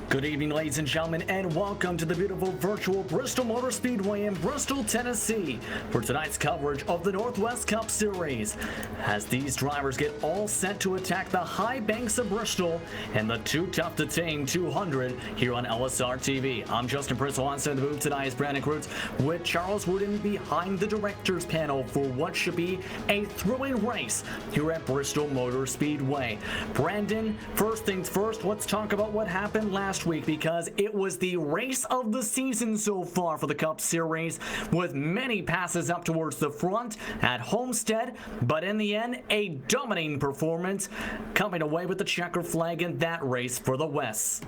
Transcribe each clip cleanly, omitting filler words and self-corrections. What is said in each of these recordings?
Good evening, ladies and gentlemen, and welcome to the beautiful virtual Bristol Motor Speedway in Bristol, Tennessee for tonight's coverage of the Northwest Cup Series. As these drivers get all set to attack the high banks of Bristol and the too tough to tame 200 here on LSR TV. I'm Justin Bristol. On set of the booth tonight is Brandon Cruz with Charles Wooden behind the directors panel for what should be a thrilling race here at Bristol Motor Speedway. Brandon, first things first, let's talk about what happened last week, because it was the race of the season so far for the Cup Series, with many passes up towards the front at Homestead, but in the end, a dominating performance coming away with the checker flag in that race for the West.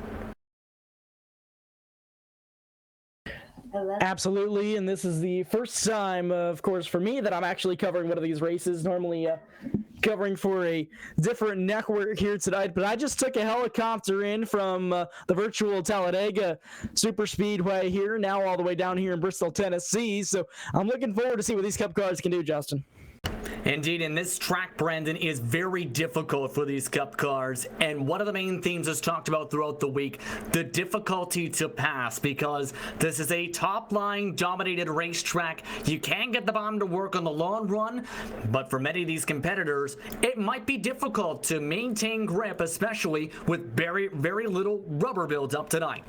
Absolutely, and this is the first time, of course, for me that I'm actually covering one of these races. Normally covering for a different network here tonight, but I just took a helicopter in from the virtual Talladega Super Speedway here, now all the way down here in Bristol, Tennessee. So I'm looking forward to see what these Cup cars can do, Justin. Indeed, and this track, Brandon, is very difficult for these Cup cars, and one of the main themes is talked about throughout the week, the difficulty to pass, because this is a top-line dominated racetrack. You can get the bomb to work on the long run, but for many of these competitors, it might be difficult to maintain grip, especially with very, very little rubber buildup tonight.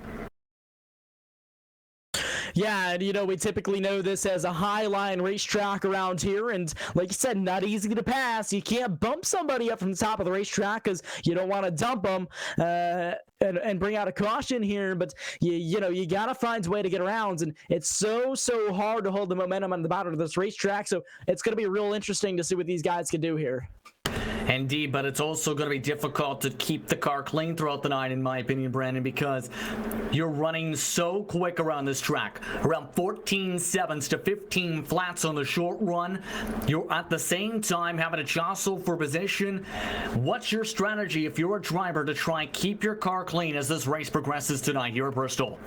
Yeah, and we typically know this as a high-line racetrack around here, and like you said, not easy to pass. You can't bump somebody up from the top of the racetrack because you don't want to dump them and bring out a caution here, but you gotta find a way to get around, and it's so hard to hold the momentum on the bottom of this racetrack, so it's going to be real interesting to see what these guys can do here. Indeed, but it's also going to be difficult to keep the car clean throughout the night, in my opinion, Brandon, because you're running so quick around this track. Around 14 sevens to 15 flats on the short run. You're at the same time having to jostle for position. What's your strategy if you're a driver to try and keep your car clean as this race progresses tonight here at Bristol?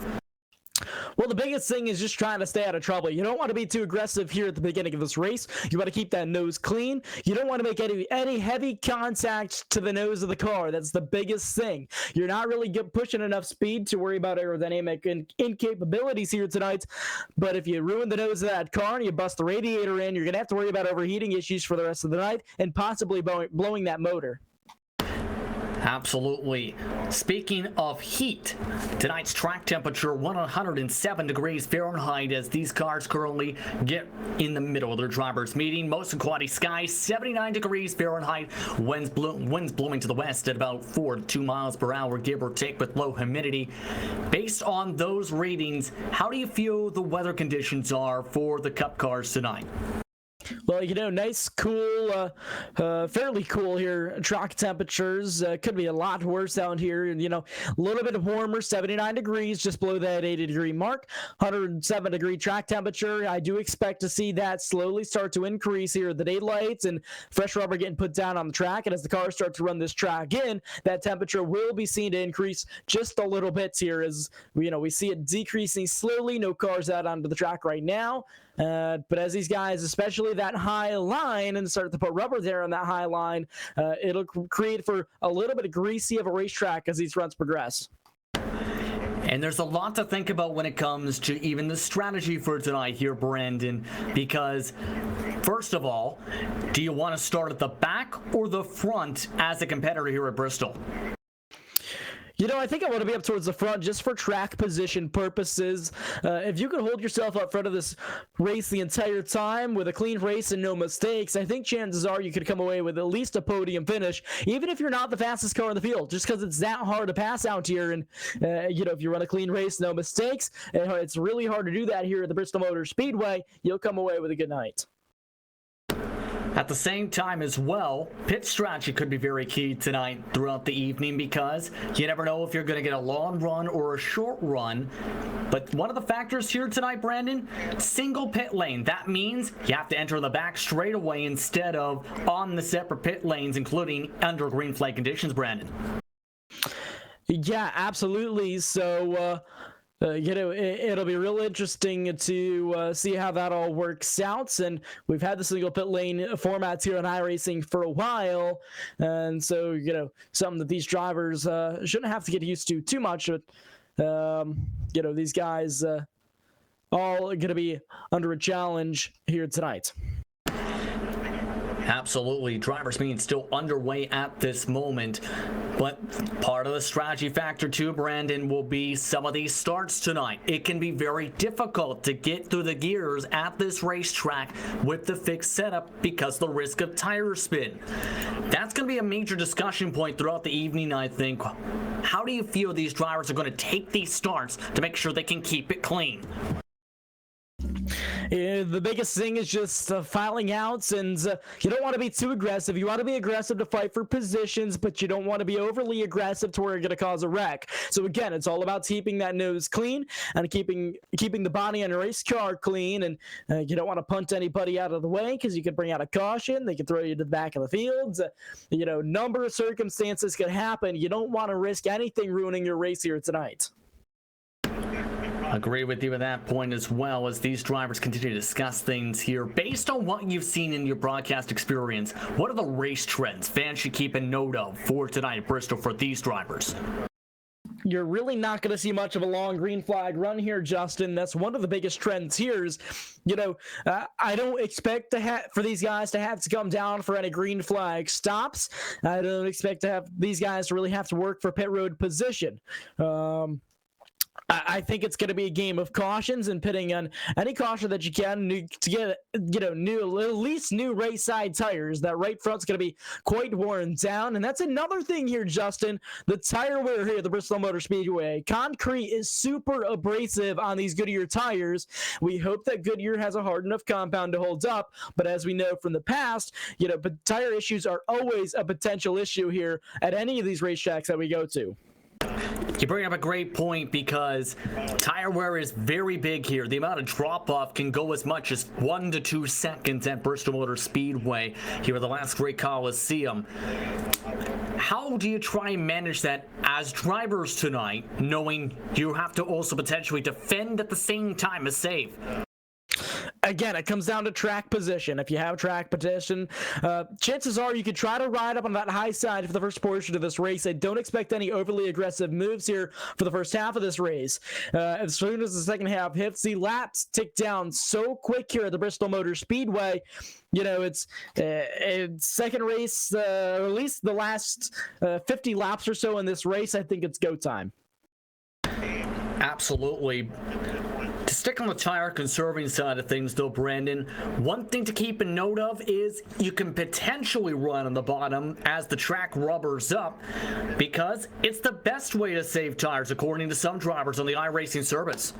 Well, the biggest thing is just trying to stay out of trouble. You don't want to be too aggressive here at the beginning of this race. You want to keep that nose clean. You don't want to make any heavy contact to the nose of the car. That's the biggest thing. You're not really pushing enough speed to worry about aerodynamic incapabilities here tonight. But if you ruin the nose of that car and you bust the radiator in, you're going to have to worry about overheating issues for the rest of the night and possibly blowing that motor. Absolutely. Speaking of heat, tonight's track temperature 107 degrees Fahrenheit as these cars currently get in the middle of their driver's meeting. Most cloudy skies, 79 degrees Fahrenheit. Winds blowing to the west at about 4 to 2 miles per hour, give or take, with low humidity. Based on those readings, how do you feel the weather conditions are for the Cup cars tonight? Well, nice, cool, fairly cool here. Track temperatures could be a lot worse out here. And, a little bit warmer, 79 degrees, just below that 80-degree mark. 107-degree track temperature. I do expect to see that slowly start to increase here at the daylight and fresh rubber getting put down on the track. And as the cars start to run this track in, that temperature will be seen to increase just a little bit here as, we see it decreasing slowly. No cars out onto the track right now. But as these guys, especially that high line, and start to put rubber there on that high line, it'll create for a little bit of greasy of a racetrack as these runs progress. And there's a lot to think about when it comes to even the strategy for tonight here, Brandon, because first of all, do you want to start at the back or the front as a competitor here at Bristol? I think I want to be up towards the front just for track position purposes. If you can hold yourself up front of this race the entire time with a clean race and no mistakes, I think chances are you could come away with at least a podium finish, even if you're not the fastest car in the field, just because it's that hard to pass out here. And, if you run a clean race, no mistakes, it's really hard to do that here at the Bristol Motor Speedway. You'll come away with a good night. At the same time as well, pit strategy could be very key tonight throughout the evening, because you never know if you're going to get a long run or a short run. But one of the factors here tonight, Brandon, single pit lane. That means you have to enter the back straight away instead of on the separate pit lanes, including under green flag conditions, Brandon. Yeah, absolutely. So It'll be real interesting to see how that all works out. And we've had the single pit lane formats here in iRacing for a while, and so something that these drivers shouldn't have to get used to too much. But these guys all going to be under a challenge here tonight. Absolutely. Driver's meeting still underway at this moment. But part of the strategy factor too, Brandon, will be some of these starts tonight. It can be very difficult to get through the gears at this racetrack with the fixed setup because of the risk of tire spin. That's going to be a major discussion point throughout the evening, I think. How do you feel these drivers are going to take these starts to make sure they can keep it clean? The biggest thing is just filing out, and you don't want to be too aggressive. You want to be aggressive to fight for positions, but you don't want to be overly aggressive to where you're going to cause a wreck. So again, it's all about keeping that nose clean and keeping the body on your race car clean, and you don't want to punt anybody out of the way because you could bring out a caution. They could throw you to the back of the field. Number of circumstances could happen. You don't want to risk anything ruining your race here tonight. Agree with you at that point as well, as these drivers continue to discuss things here. Based on what you've seen in your broadcast experience, what are the race trends fans should keep a note of for tonight at Bristol for these drivers? You're really not going to see much of a long green flag run here, Justin. That's one of the biggest trends here is, I don't expect for these guys to have to come down for any green flag stops. I don't expect to have these guys to really have to work for pit road position. I think it's going to be a game of cautions and pitting on any caution that you can to get, at least new race side tires. That right front's going to be quite worn down. And that's another thing here, Justin. The tire wear here at the Bristol Motor Speedway. Concrete is super abrasive on these Goodyear tires. We hope that Goodyear has a hard enough compound to hold up. But as we know from the past, but tire issues are always a potential issue here at any of these racetracks that we go to. You bring up a great point because tire wear is very big here. The amount of drop-off can go as much as 1 to 2 seconds at Bristol Motor Speedway here at the last great Coliseum. How do you try and manage that as drivers tonight, knowing you have to also potentially defend at the same time as save? Again, it comes down to track position. If you have track position, chances are you could try to ride up on that high side for the first portion of this race. I don't expect any overly aggressive moves here for the first half of this race. As soon as the second half hits, the laps tick down so quick here at the Bristol Motor Speedway. It's second race, or at least the last 50 laps or so in this race, I think it's go time. Absolutely. To stick on the tire conserving side of things though, Brandon, one thing to keep a note of is you can potentially run on the bottom as the track rubbers up because it's the best way to save tires according to some drivers on the iRacing service.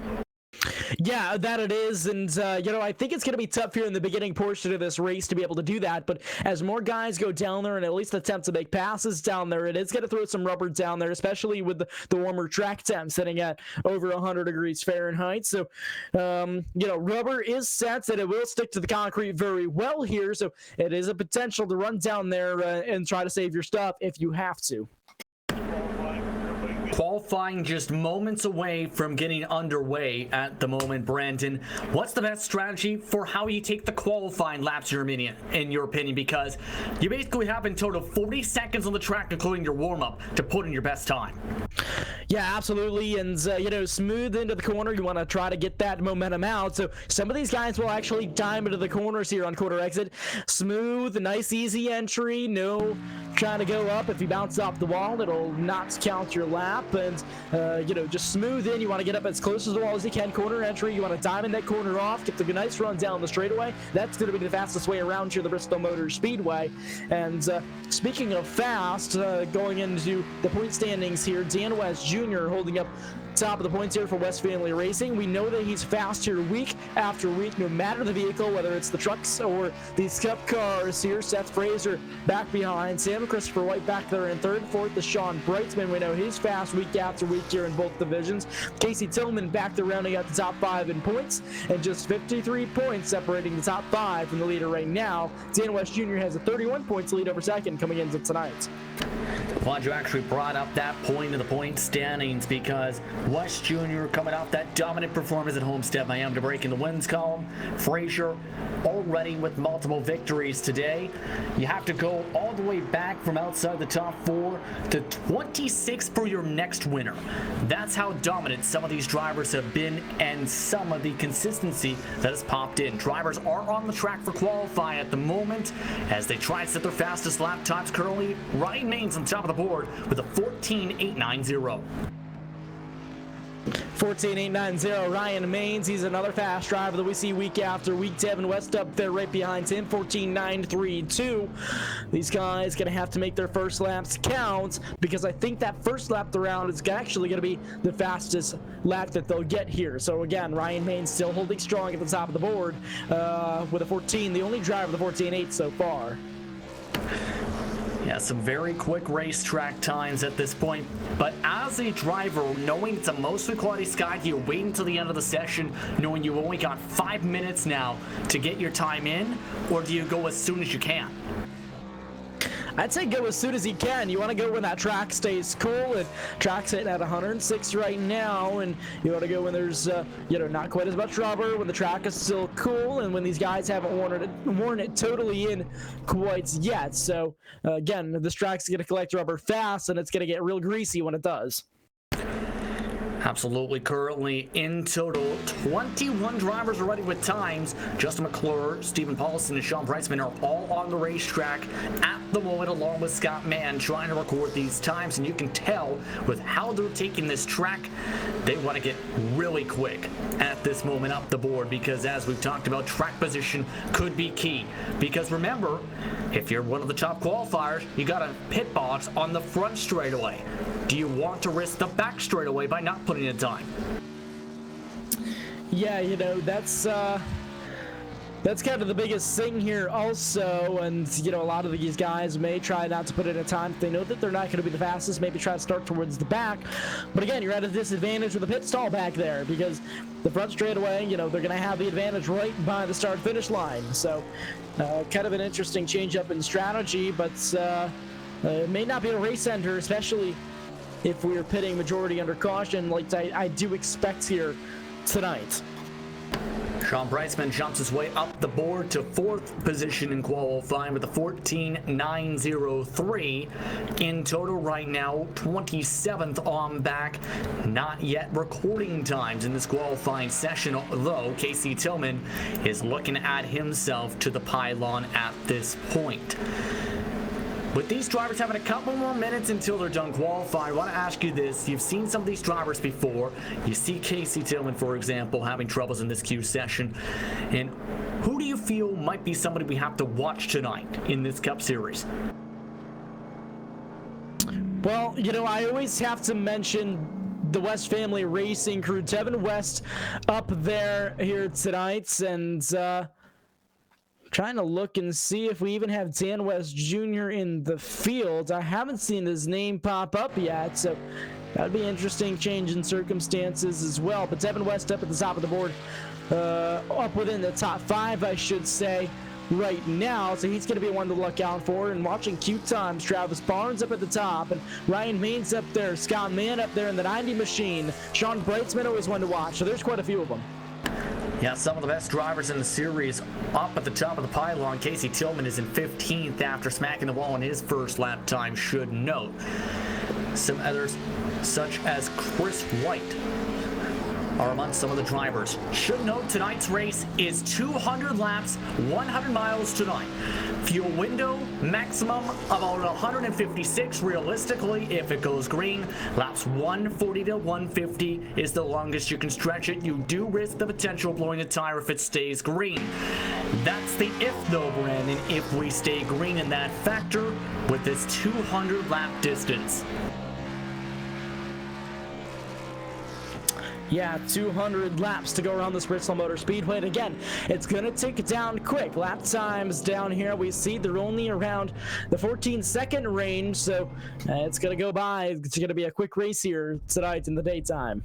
Yeah, that it is, and I think it's going to be tough here in the beginning portion of this race to be able to do that, but as more guys go down there and at least attempt to make passes down there, it is going to throw some rubber down there, especially with the warmer track temp sitting at over 100 degrees Fahrenheit, so, rubber is set and it will stick to the concrete very well here, so it is a potential to run down there and try to save your stuff if you have to. Qualifying just moments away from getting underway at the moment, Brandon. What's the best strategy for how you take the qualifying laps, in your opinion? Because you basically have in total 40 seconds on the track, including your warm-up, to put in your best time. Yeah, absolutely. And, smooth into the corner. You want to try to get that momentum out. So some of these guys will actually dime into the corners here on quarter exit. Smooth, nice, easy entry. No trying to go up. If you bounce off the wall, it'll not count your lap. And, just smooth in. You want to get up as close to the wall as you can. Corner entry. You want to diamond that corner off. Get the nice run down the straightaway. That's going to be the fastest way around here, the Bristol Motor Speedway. And speaking of fast, going into the point standings here, Dan West Jr. holding up top of the points here for West Family Racing. We know that he's fast here week after week, no matter the vehicle, whether it's the trucks or these cup cars here. Seth Fraser back behind. Sam Christopher White back there in third. Fourth is Sean Brightsman. We know he's fast week after week here in both divisions. Casey Tillman back there rounding out the top 5 in points, and just 53 points separating the top 5 from the leader right now. Dan West Jr. has a 31 points lead over second coming into tonight. Glad you actually brought up that point of the point standings, because West Junior coming off that dominant performance at Homestead Miami to break in the wins column. Fraser already with multiple victories today. You have to go all the way back from outside the top 4 to 26 for your next winner. That's how dominant some of these drivers have been, and some of the consistency that has popped in. Drivers are on the track for qualify at the moment as they try to set their fastest lap times. Currently, Ryan Maines on top of the board with a 14.890. 14.890, Ryan Maines. He's another fast driver that we see week after week. Devin West up there right behind him, 14.932. These guys going to have to make their first laps count, because I think that first lap of the round is actually going to be the fastest lap that they'll get here. So again, Ryan Maines still holding strong at the top of the board with a 14, the only driver with a 14.8 so far. Yeah, some very quick racetrack times at this point. But as a driver, knowing it's a mostly quality sky, do you wait until the end of the session, knowing you've only got 5 minutes now to get your time in, or do you go as soon as you can? I'd say go as soon as you can. You want to go when that track stays cool, and track's hitting at 106 right now, and you want to go when there's not quite as much rubber, when the track is still cool, and when these guys haven't worn it totally in quite yet. So again, this track's going to collect rubber fast, and it's going to get real greasy when it does. Absolutely. Currently, in total, 21 drivers already with times. Justin McClure, Stephen Paulson, and Sean Breitzman are all on the racetrack at the moment, along with Scott Mann, trying to record these times. And you can tell with how they're taking this track, they want to get really quick at this moment up the board, because as we've talked about, track position could be key. Because remember, if you're one of the top qualifiers, you got a pit box on the front straightaway. Do you want to risk the back straightaway by not putting in time? Yeah, that's kind of the biggest thing here also, and a lot of these guys may try not to put in a time if they know that they're not going to be the fastest, maybe try to start towards the back. But again, you're at a disadvantage with a pit stall back there, because the front straightaway, they're going to have the advantage right by the start finish line. So kind of an interesting change up in strategy, but it may not be a race ender, especially if we're pitting majority under caution like I do expect here tonight. Sean Breitzman jumps his way up the board to 4th position in qualifying with a 14.903. In total right now, 27th on back. Not yet recording times in this qualifying session, though Casey Tillman is looking to add himself to the pylon at this point. With these drivers having a couple more minutes until they're done qualifying, I want to ask you this. You've seen some of these drivers before. You see Casey Tillman, for example, having troubles in this Q session. And who do you feel might be somebody we have to watch tonight in this Cup Series? Well, I always have to mention the West family racing crew. Devin West up there here tonight, and trying to look and see if we even have Dan West Jr. in the field. I haven't seen his name pop up yet, so that would be an interesting change in circumstances as well. But Devin West up at the top of the board, up within the top 5, I should say, right now. So he's going to be one to look out for. And watching Q times, Travis Barnes up at the top, and Ryan Maines up there, Scott Mann up there in the 90 machine. Sean Breitzman always one to watch, so there's quite a few of them. Yeah, some of the best drivers in the series up at the top of the pylon. Casey Tillman is in 15th after smacking the wall in his first lap time, should note. Some others, such as Chris White, are among some of the drivers. Should note tonight's race is 200 laps, 100 miles tonight. Fuel window, maximum about 156 realistically if it goes green. Laps 140 to 150 is the longest you can stretch it. You do risk the potential of blowing a tire if it stays green. That's the if though, Brandon, if we stay green in that factor with this 200 lap distance. Yeah, 200 laps to go around this Bristol Motor Speedway. And again, it's going to tick down quick. Lap times down here, we see they're only around the 14-second range. So it's going to go by. It's going to be a quick race here tonight in the daytime.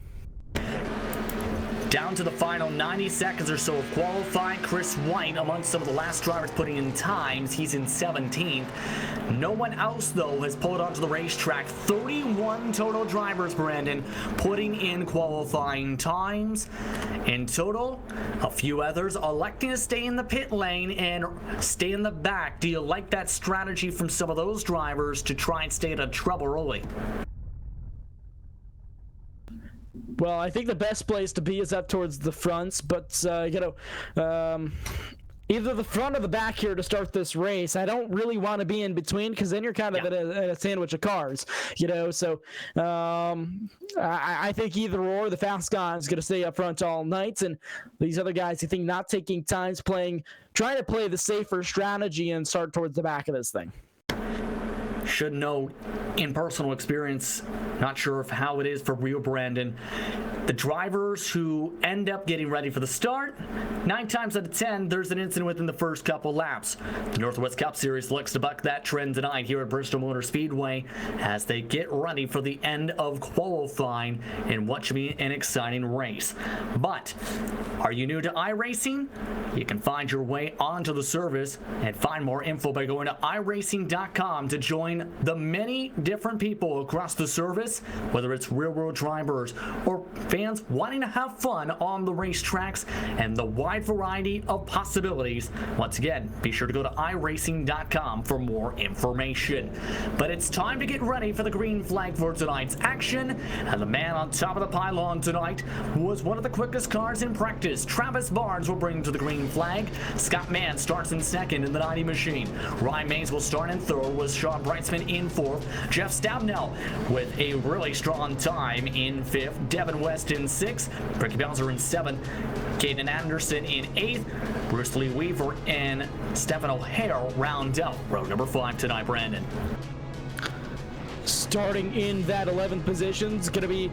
Down to the final 90 seconds or so of qualifying. Chris White, amongst some of the last drivers putting in times, he's in 17th. No one else, though, has pulled onto the racetrack. 31 total drivers, Brandon, putting in qualifying times. In total, a few others electing to stay in the pit lane and stay in the back. Do you like that strategy from some of those drivers to try and stay out of trouble early? Well, I think the best place to be is up towards the fronts, but, either the front or the back here to start this race. I don't really want to be in between because then you're kind of in a sandwich of cars, So I think either or, the fast guy is going to stay up front all night, and these other guys, I think, not taking times, trying to play the safer strategy and start towards the back of this thing. Should know in personal experience, not sure of how it is for real Brandon, the drivers who end up getting ready for the start, 9 times out of 10, there's an incident within the first couple laps. The Northwest Cup Series looks to buck that trend tonight here at Bristol Motor Speedway as they get ready for the end of qualifying in what should be an exciting race. But are you new to iRacing? You can find your way onto the service and find more info by going to iRacing.com to join the many different people across the service, whether it's real-world drivers or fans wanting to have fun on the racetracks and the wide variety of possibilities. Once again, be sure to go to iRacing.com for more information. But it's time to get ready for the green flag for tonight's action, and the man on top of the pylon tonight was one of the quickest cars in practice. Travis Barnes will bring to the green flag. Scott Mann starts in second in the 90 machine. Ryan Mays will start in third with Sean Brightsman in fourth. Jeff Stabnell with a really strong time in fifth. Devin West in sixth. Ricky Bowser in seventh. Caden Anderson in eighth. Bruce Lee Weaver and Stephen O'Hare round out row number 5 tonight, Brandon. Starting in that 11th position is going to be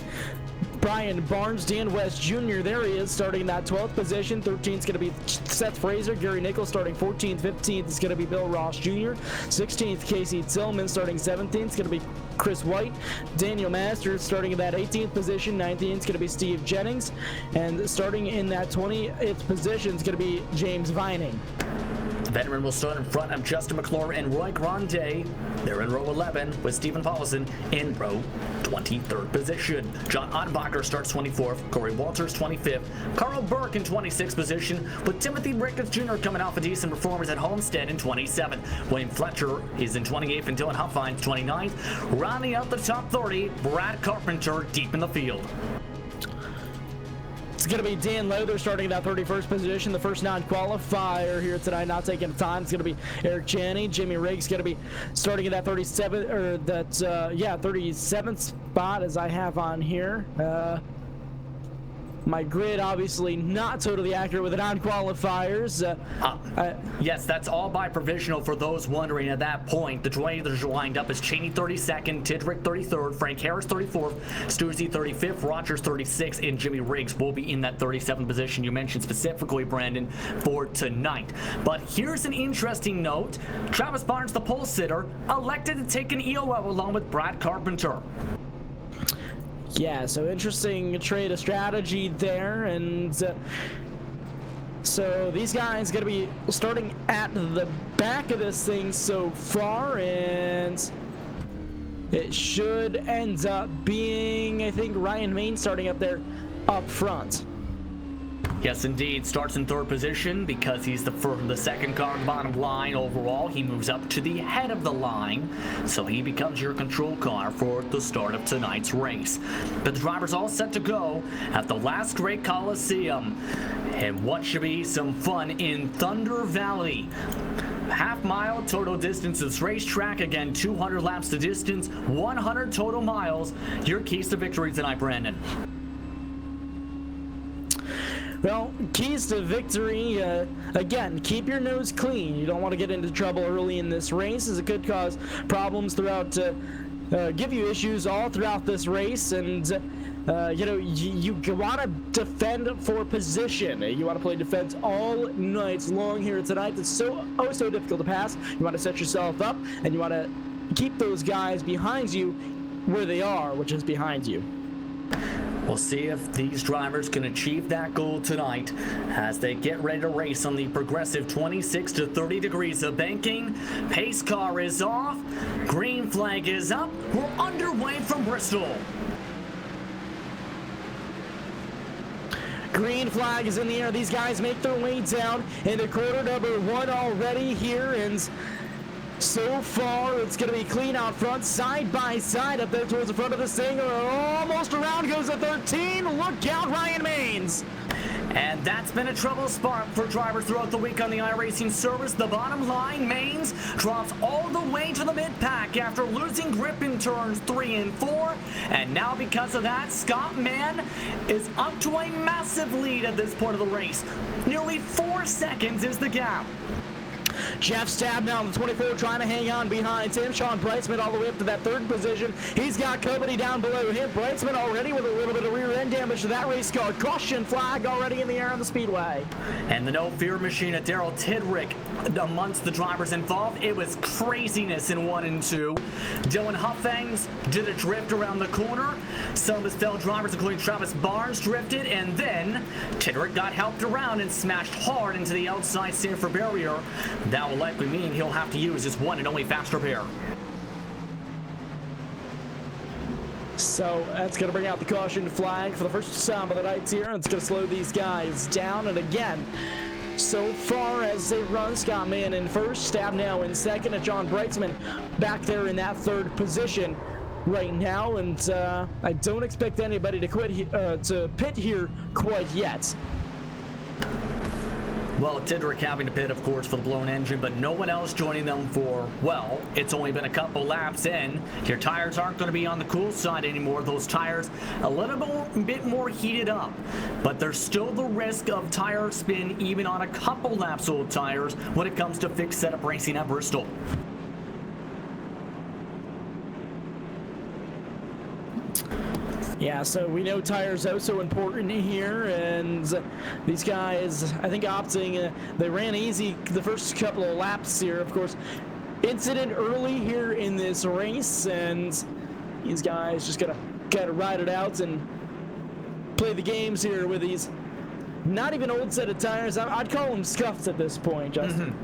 Brian Barnes, Dan West Jr. There he is, starting in that 12th position. 13th is going to be Seth Fraser. Gary Nichols starting 14th. 15th is going to be Bill Ross Jr. 16th, Casey Tillman starting 17th. It's going to be Chris White. Daniel Masters starting in that 18th position. 19th is going to be Steve Jennings. And starting in that 20th position is going to be James Vining. Veteran will start in front of Justin McClure and Roy Grande. They're in row 11 with Stephen Paulson in row 23rd position. John Ottenbacher starts 24th. Corey Walters 25th. Carl Burke in 26th position with Timothy Ricketts Jr. coming off a decent performance at Homestead in 27th. William Fletcher is in 28th and Dylan Huffines 29th. Rounding out the top 30, Brad Carpenter deep in the field. It's going to be Dan Lowther starting in that 31st position, the first non-qualifier here tonight, not taking time. It's going to be Eric Chaney. Jimmy Riggs going to be starting in that 37th spot as I have on here. My grid obviously not totally accurate with the non-qualifiers. Yes, that's all by provisional for those wondering at that point. The drivers are lined up as Cheney 32nd, Tidrick 33rd, Frank Harris 34th, Sturzy 35th, Rogers 36th, and Jimmy Riggs will be in that 37th position you mentioned specifically, Brandon, for tonight. But here's an interesting note. Travis Barnes, the pole sitter, elected to take an EOL along with Brad Carpenter. Yeah, so interesting trade of strategy there, and so these guys going to be starting at the back of this thing so far, and it should end up being, I think, Ryan Main starting up there up front. Yes, indeed. Starts in third position because he's the second car on the bottom line overall. He moves up to the head of the line, so he becomes your control car for the start of tonight's race. But the driver's all set to go at the last great Coliseum, and what should be some fun in Thunder Valley. Half-mile total distance of this racetrack. Again, 200 laps to distance, 100 total miles. Your keys to victory tonight, Brandon. Well, keys to victory, again, keep your nose clean. You don't want to get into trouble early in this race, as it could cause problems throughout, give you issues all throughout this race, and you want to defend for position. You want to play defense all night long here tonight. It's so difficult to pass. You want to set yourself up, and you want to keep those guys behind you where they are, which is behind you. We'll see if these drivers can achieve that goal tonight as they get ready to race on the progressive 26 to 30 degrees of banking. Pace car is off. Green flag is up. We're underway from Bristol. Green flag is in the air. These guys make their way down into quarter number 1 already here, and so far it's going to be clean out front, side by side up there towards the front of this thing. Almost around goes the 13. Look out, Ryan Maines. And that's been a trouble spot for drivers throughout the week on the iRacing service. The bottom line, Maines drops all the way to the mid-pack after losing grip in turns 3 and 4. And now because of that, Scott Mann is up to a massive lead at this point of the race. Nearly 4 seconds is the gap. Jeff Stabnow on the 24 trying to hang on behind him. Sean Brightsman all the way up to that 3rd position. He's got company down below him. Brightsman already with a little bit of rear end damage to that race car. Caution flag already in the air on the speedway. And the no fear machine of Daryl Tidrick amongst the drivers involved. It was craziness in 1 and 2. Dylan Huffangs did a drift around the corner. Some of his fellow drivers, including Travis Barnes, drifted, and then Tidrick got helped around and smashed hard into the outside Sanford barrier. That will likely mean he'll have to use his one and only fast repair. So that's going to bring out the caution flag for the first time of the night here, and it's going to slow these guys down. And again, so far as they run, Scott Mann in first, Stabnow in second, and John Brightsman back there in that 3rd position right now. And I don't expect anybody to to pit here quite yet. Well, Tidrick having to pit, of course, for the blown engine, but no one else joining them for, well, it's only been a couple laps in. Your tires aren't going to be on the cool side anymore. Those tires a little bit more heated up, but there's still the risk of tire spin even on a couple laps old tires when it comes to fixed setup racing at Bristol. Yeah, so we know tires are so important here, and these guys, I think opting, they ran easy the first couple of laps here. Of course, incident early here in this race, and these guys just gotta ride it out and play the games here with these not even old set of tires. I'd call them scuffed at this point, Justin.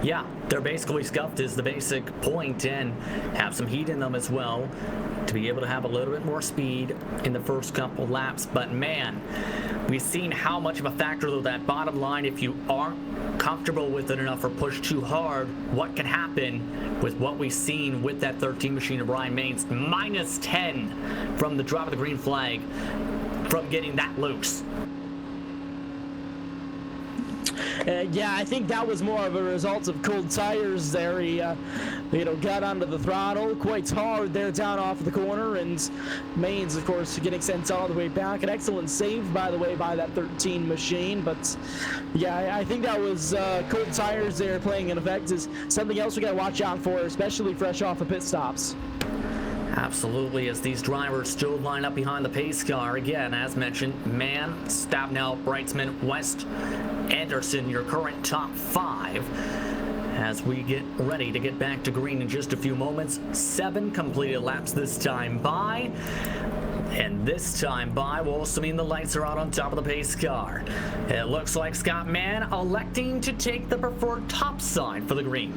Yeah, they're basically scuffed is the basic point, and have some heat in them as well to be able to have a little bit more speed in the first couple laps. But man, we've seen how much of a factor though that bottom line, if you aren't comfortable with it enough or push too hard, what can happen with what we've seen with that 13 machine of Ryan Maines. Minus 10 from the drop of the green flag from getting that loose. Yeah, I think that was more of a result of cold tires there. He, got onto the throttle quite hard there down off the corner, and Maines, of course, getting sent all the way back. An excellent save, by the way, by that 13 machine. But yeah, I think that was cold tires there playing an effect. Is something else we got to watch out for, especially fresh off of pit stops. Absolutely, as these drivers still line up behind the pace car. Again, as mentioned, Mann, Stabnow, Brightsman, West, Anderson, your current top 5. As we get ready to get back to green in just a few moments. 7 completed laps this time by. And this time by will also mean the lights are out on top of the pace car. It looks like Scott Mann electing to take the preferred top side for the green.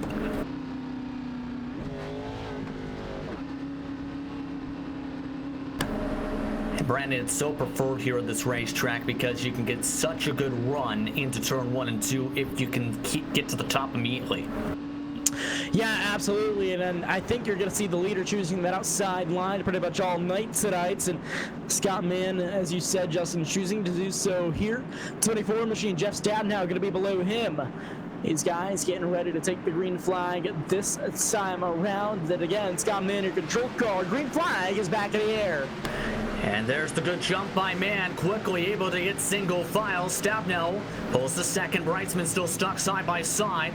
Brandon, it's so preferred here at this racetrack because you can get such a good run into turn 1 and 2 if you can get to the top immediately. Yeah, absolutely, and then I think you're going to see the leader choosing that outside line pretty much all night tonight, and Scott Mann, as you said, Justin, choosing to do so here. 24 machine, Jeff Stabnow going to be below him. These guys getting ready to take the green flag this time around. Then again, Scott Mann, your control car. Green flag is back in the air. And there's the good jump by Mann, quickly able to get single file. Stabnow pulls the second. Brightsman still stuck side by side.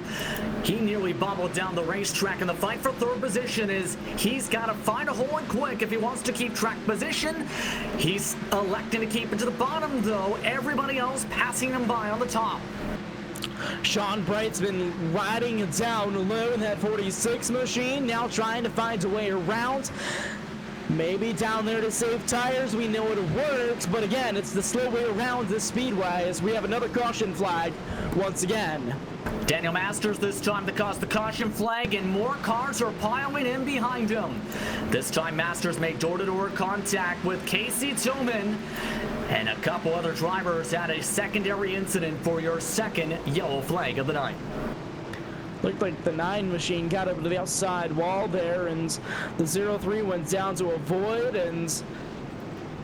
He nearly bobbled down the racetrack, and the fight for 3rd position is he's got to find a hole in quick if he wants to keep track position. He's electing to keep it to the bottom, though. Everybody else passing him by on the top. Sean Brightsman riding it down low in that 46 machine, now trying to find a way around. Maybe down there to save tires, we know it works, but again, it's the slow way around this speedway as we have another caution flag once again. Daniel Masters this time to cause the caution flag, and more cars are piling in behind him. This time Masters made door-to-door contact with Casey Tillman, and a couple other drivers had a secondary incident for your second yellow flag of the night. Looked like the 9 machine got over to the outside wall there, and the 03 went down to avoid, and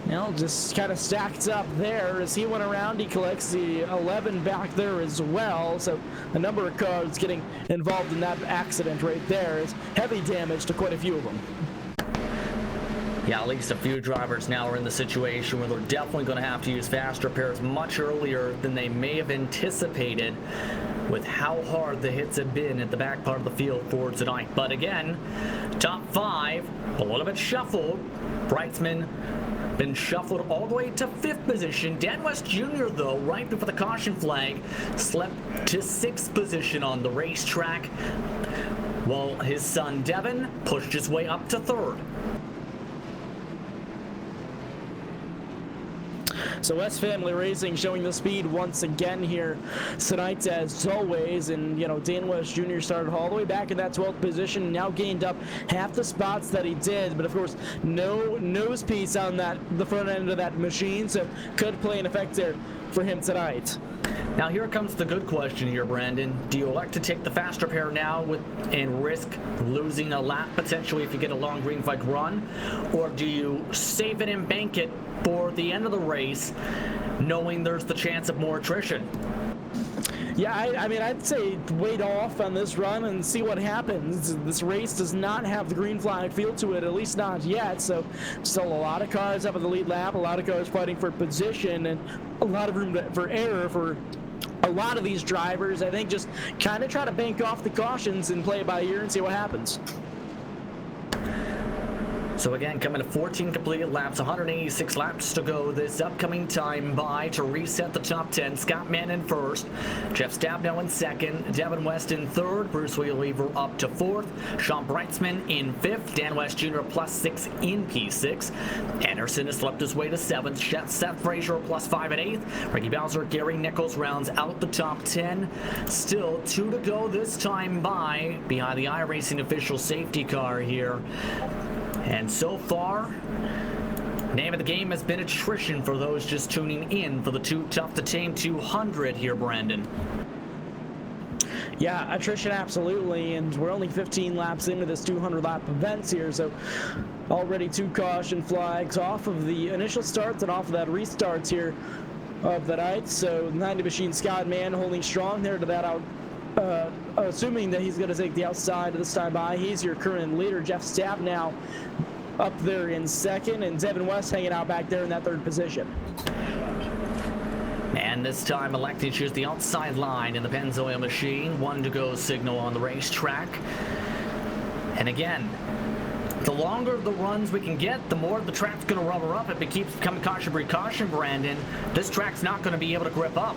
you know, just kind of stacked up there as he went around. He collects the 11 back there as well, so a number of cars getting involved in that accident right there. It's heavy damage to quite a few of them. Yeah, at least a few drivers now are in the situation where they're definitely going to have to use fast repairs much earlier than they may have anticipated with how hard the hits have been at the back part of the field for tonight. But again, top 5, a little bit shuffled. Brightsman been shuffled all the way to 5th position. Dan West Jr., though, right before the caution flag, slipped to 6th position on the racetrack, while his son Devin pushed his way up to 3rd. So West Family Racing showing the speed once again here tonight as always, and you know, Dan West Jr. started all the way back in that 12th position and now gained up half the spots that he did, but of course no nose piece on the front end of that machine, so could play an effect there for him tonight. Now here comes the good question here, Brandon. Do you elect to take the fast repair now and risk losing a lap potentially if you get a long green flag run? Or do you save it and bank it for the end of the race, knowing there's the chance of more attrition? Yeah, I mean, I'd say wait off on this run and see what happens. This race does not have the green flag feel to it, at least not yet. So still a lot of cars up at the lead lap, a lot of cars fighting for position, and a lot of room for error for a lot of these drivers. I think just kind of try to bank off the cautions and play it by ear and see what happens. So again, coming to 14 completed laps, 186 laps to go this upcoming time by to reset the top 10. Scott Mann in 1st, Jeff Stabnow in 2nd, Devin West in 3rd, Bruce Weaver up to 4th, Sean Brightsman in 5th, Dan West Jr. +6 in P6, Anderson has slipped his way to 7th, Seth Frazier +5 at 8th, Ricky Bowser, Gary Nichols rounds out the top 10. Still 2 to go this time by behind the iRacing official safety car here. And so far, name of the game has been attrition for those just tuning in for the Too Tough to Tame 200 here, Brandon. Yeah, attrition absolutely, and we're only 15 laps into this 200-lap event here, so already 2 caution flags off of the initial starts and off of that restarts here of the night. So 90 machine Scott Mann holding strong there to that out. Assuming that he's going to take the outside this time by, he's your current leader. Jeff Stabnow up there in 2nd, and Devin West hanging out back there in that 3rd position. And this time electing to choose the outside line in the Pennzoil machine. 1 to go signal on the racetrack. And again, the longer the runs we can get, the more the track's going to rubber up. If it keeps becoming caution, Brandon, this track's not going to be able to grip up.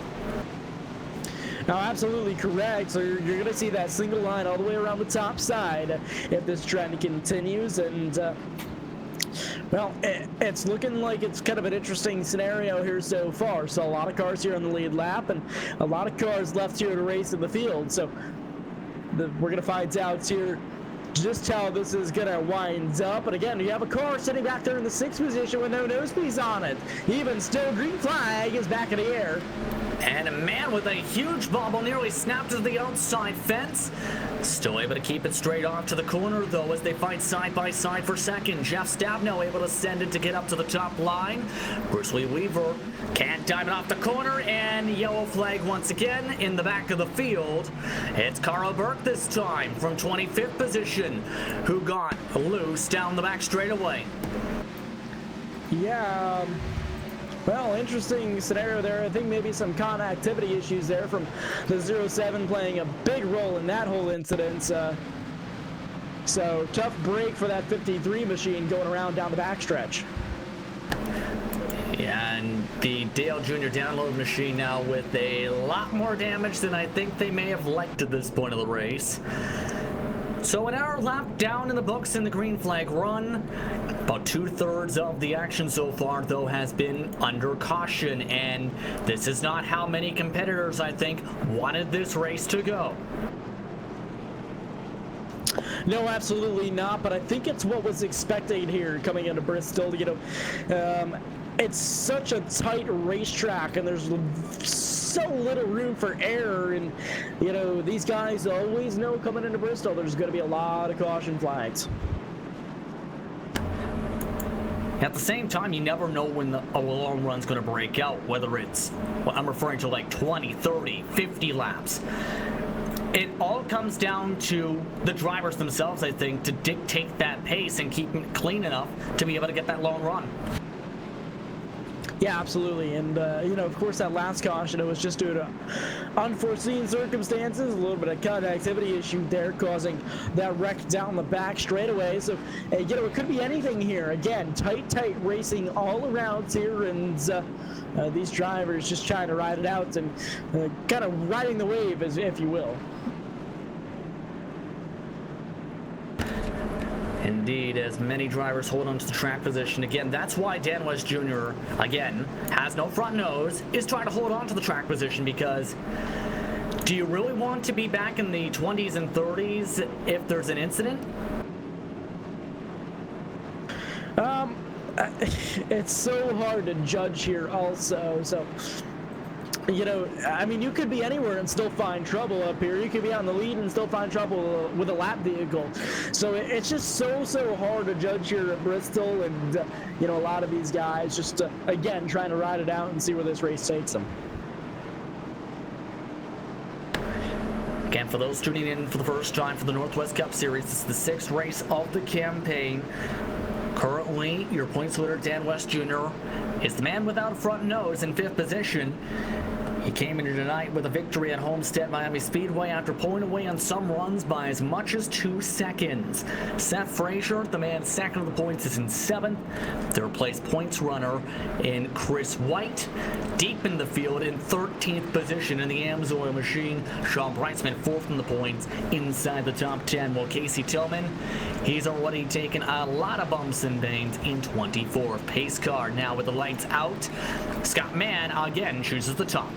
Now, absolutely correct. So you're going to see that single line all the way around the top side if this trend continues. And, well, it's looking like it's kind of an interesting scenario here so far. So a lot of cars here on the lead lap and a lot of cars left here to race in the field. So we're going to find out here just how this is going to wind up. But again, you have a car sitting back there in the 6th position with no nose piece on it. Even still, green flag is back in the air. And a man with a huge bobble nearly snapped to the outside fence. Still able to keep it straight off to the corner, though, as they fight side by side for 2nd. Jeff Stabnow able to send it to get up to the top line. Bruce Weaver can't dive it off the corner, and yellow flag once again in the back of the field. It's Carl Burke this time from 25th position, who got loose down the back straightaway. Yeah, well, interesting scenario there. I think maybe some connectivity issues there from the 07 playing a big role in that whole incident. So tough break for that 53 machine going around down the backstretch. Yeah, and the Dale Jr. download machine now with a lot more damage than I think they may have liked at this point of the race. So an hour lap down in the books in the green flag run. About 2/3 of the action so far, though, has been under caution, and this is not how many competitors, I think, wanted this race to go. No, absolutely not, but I think it's what was expected here coming into Bristol. It's such a tight racetrack, and there's so little room for error, and these guys always know coming into Bristol there's going to be a lot of caution flags. At the same time, you never know when a long run's going to break out, whether it's, well, I'm referring to like 20, 30, 50 laps. It all comes down to the drivers themselves, I think, to dictate that pace and keep it clean enough to be able to get that long run. Yeah, absolutely. And, of course, that last caution, it was just due to unforeseen circumstances, a little bit of conductivity issue there causing that wreck down the back straightaway. So, it could be anything here. Again, tight racing all around here, and these drivers just trying to ride it out and kind of riding the wave, if you will. Indeed, as many drivers hold on to the track position. Again, that's why Dan West Jr., again, has no front nose, is trying to hold on to the track position, because do you really want to be back in the 20s and 30s if there's an incident? It's so hard to judge here also, so... you could be anywhere and still find trouble up here. You could be on the lead and still find trouble with a lap vehicle. So it's just so hard to judge here at Bristol, and a lot of these guys just again trying to ride it out and see where this race takes them. Again, for those tuning in for the first time for the Northwest Cup Series, this is the 6th race of the campaign. Currently, your points leader, Dan West Jr., is the man without a front nose in 5th position. He came into tonight with a victory at Homestead Miami Speedway after pulling away on some runs by as much as 2 seconds. Seth Frazier, the man second of the points, is in 7th. Third place points runner in Chris White. Deep in the field in 13th position in the Amsoil machine. Sean Brightsman 4th in the points inside the top 10. While Casey Tillman, he's already taken a lot of bumps and bangs in 24th. Pace car now with the lights out. Scott Mann again chooses the top.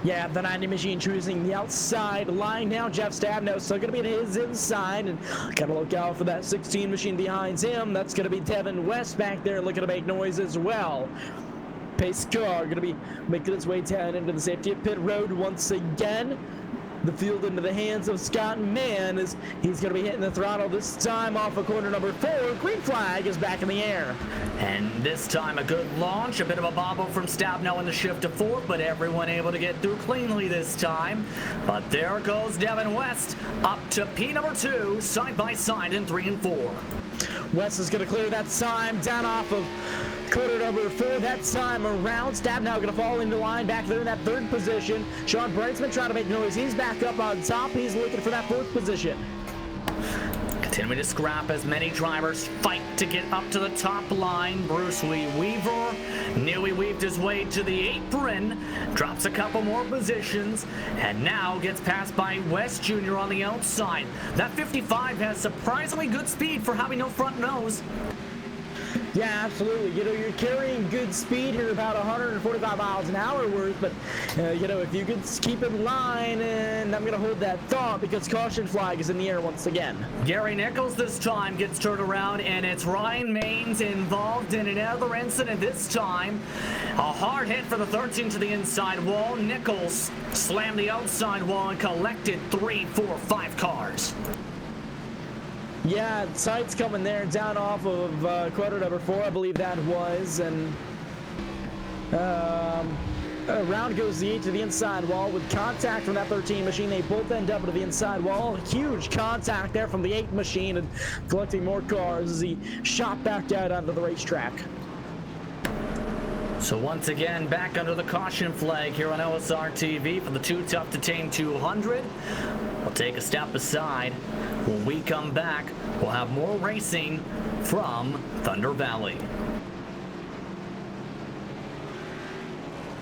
Yeah, the 90 machine choosing the outside line now. Jeff Stabno still going to be at his inside, and got to look out for that 16 machine behind him. That's going to be Devin West back there looking to make noise as well. Pace car going to be making its way down into the safety of pit road once again. The field into the hands of Scott Mann as he's going to be hitting the throttle this time off of corner number 4. Green flag is back in the air. And this time a good launch, a bit of a bobble from Stabno in the shift to 4th, but everyone able to get through cleanly this time. But there goes Devin West up to P number 2, side by side in 3 and 4. West is going to clear that time down off of quarter number 4 that time around. Stabno going to fall into line back there in that 3rd position. Sean Brightsman trying to make noise. He's back up on top. He's looking for that 4th position. Continuing to scrap as many drivers fight to get up to the top line. Bruce Lee Weaver knew he weaved his way to the apron, drops a couple more positions, and now gets passed by West Jr. on the outside. That 55 has surprisingly good speed for having no front nose. Yeah, absolutely. You're carrying good speed here, about 145 miles an hour worth, but, if you could keep in line, and I'm going to hold that thought because caution flag is in the air once again. Gary Nichols this time gets turned around, and it's Ryan Maines involved in another incident this time. A hard hit for the 13 to the inside wall. Nichols slammed the outside wall and collected 3, 4, 5 cars. Yeah, sights coming there down off of quarter number 4, I believe that was, and around goes the 8 to the inside wall with contact from that 13 machine. They both end up to the inside wall. Huge contact there from the 8 machine and collecting more cars as he shot back out onto the racetrack. So once again, back under the caution flag here on LSR TV for the Too Tough to Tame 200. We'll take a step aside. When we come back, we'll have more racing from Thunder Valley.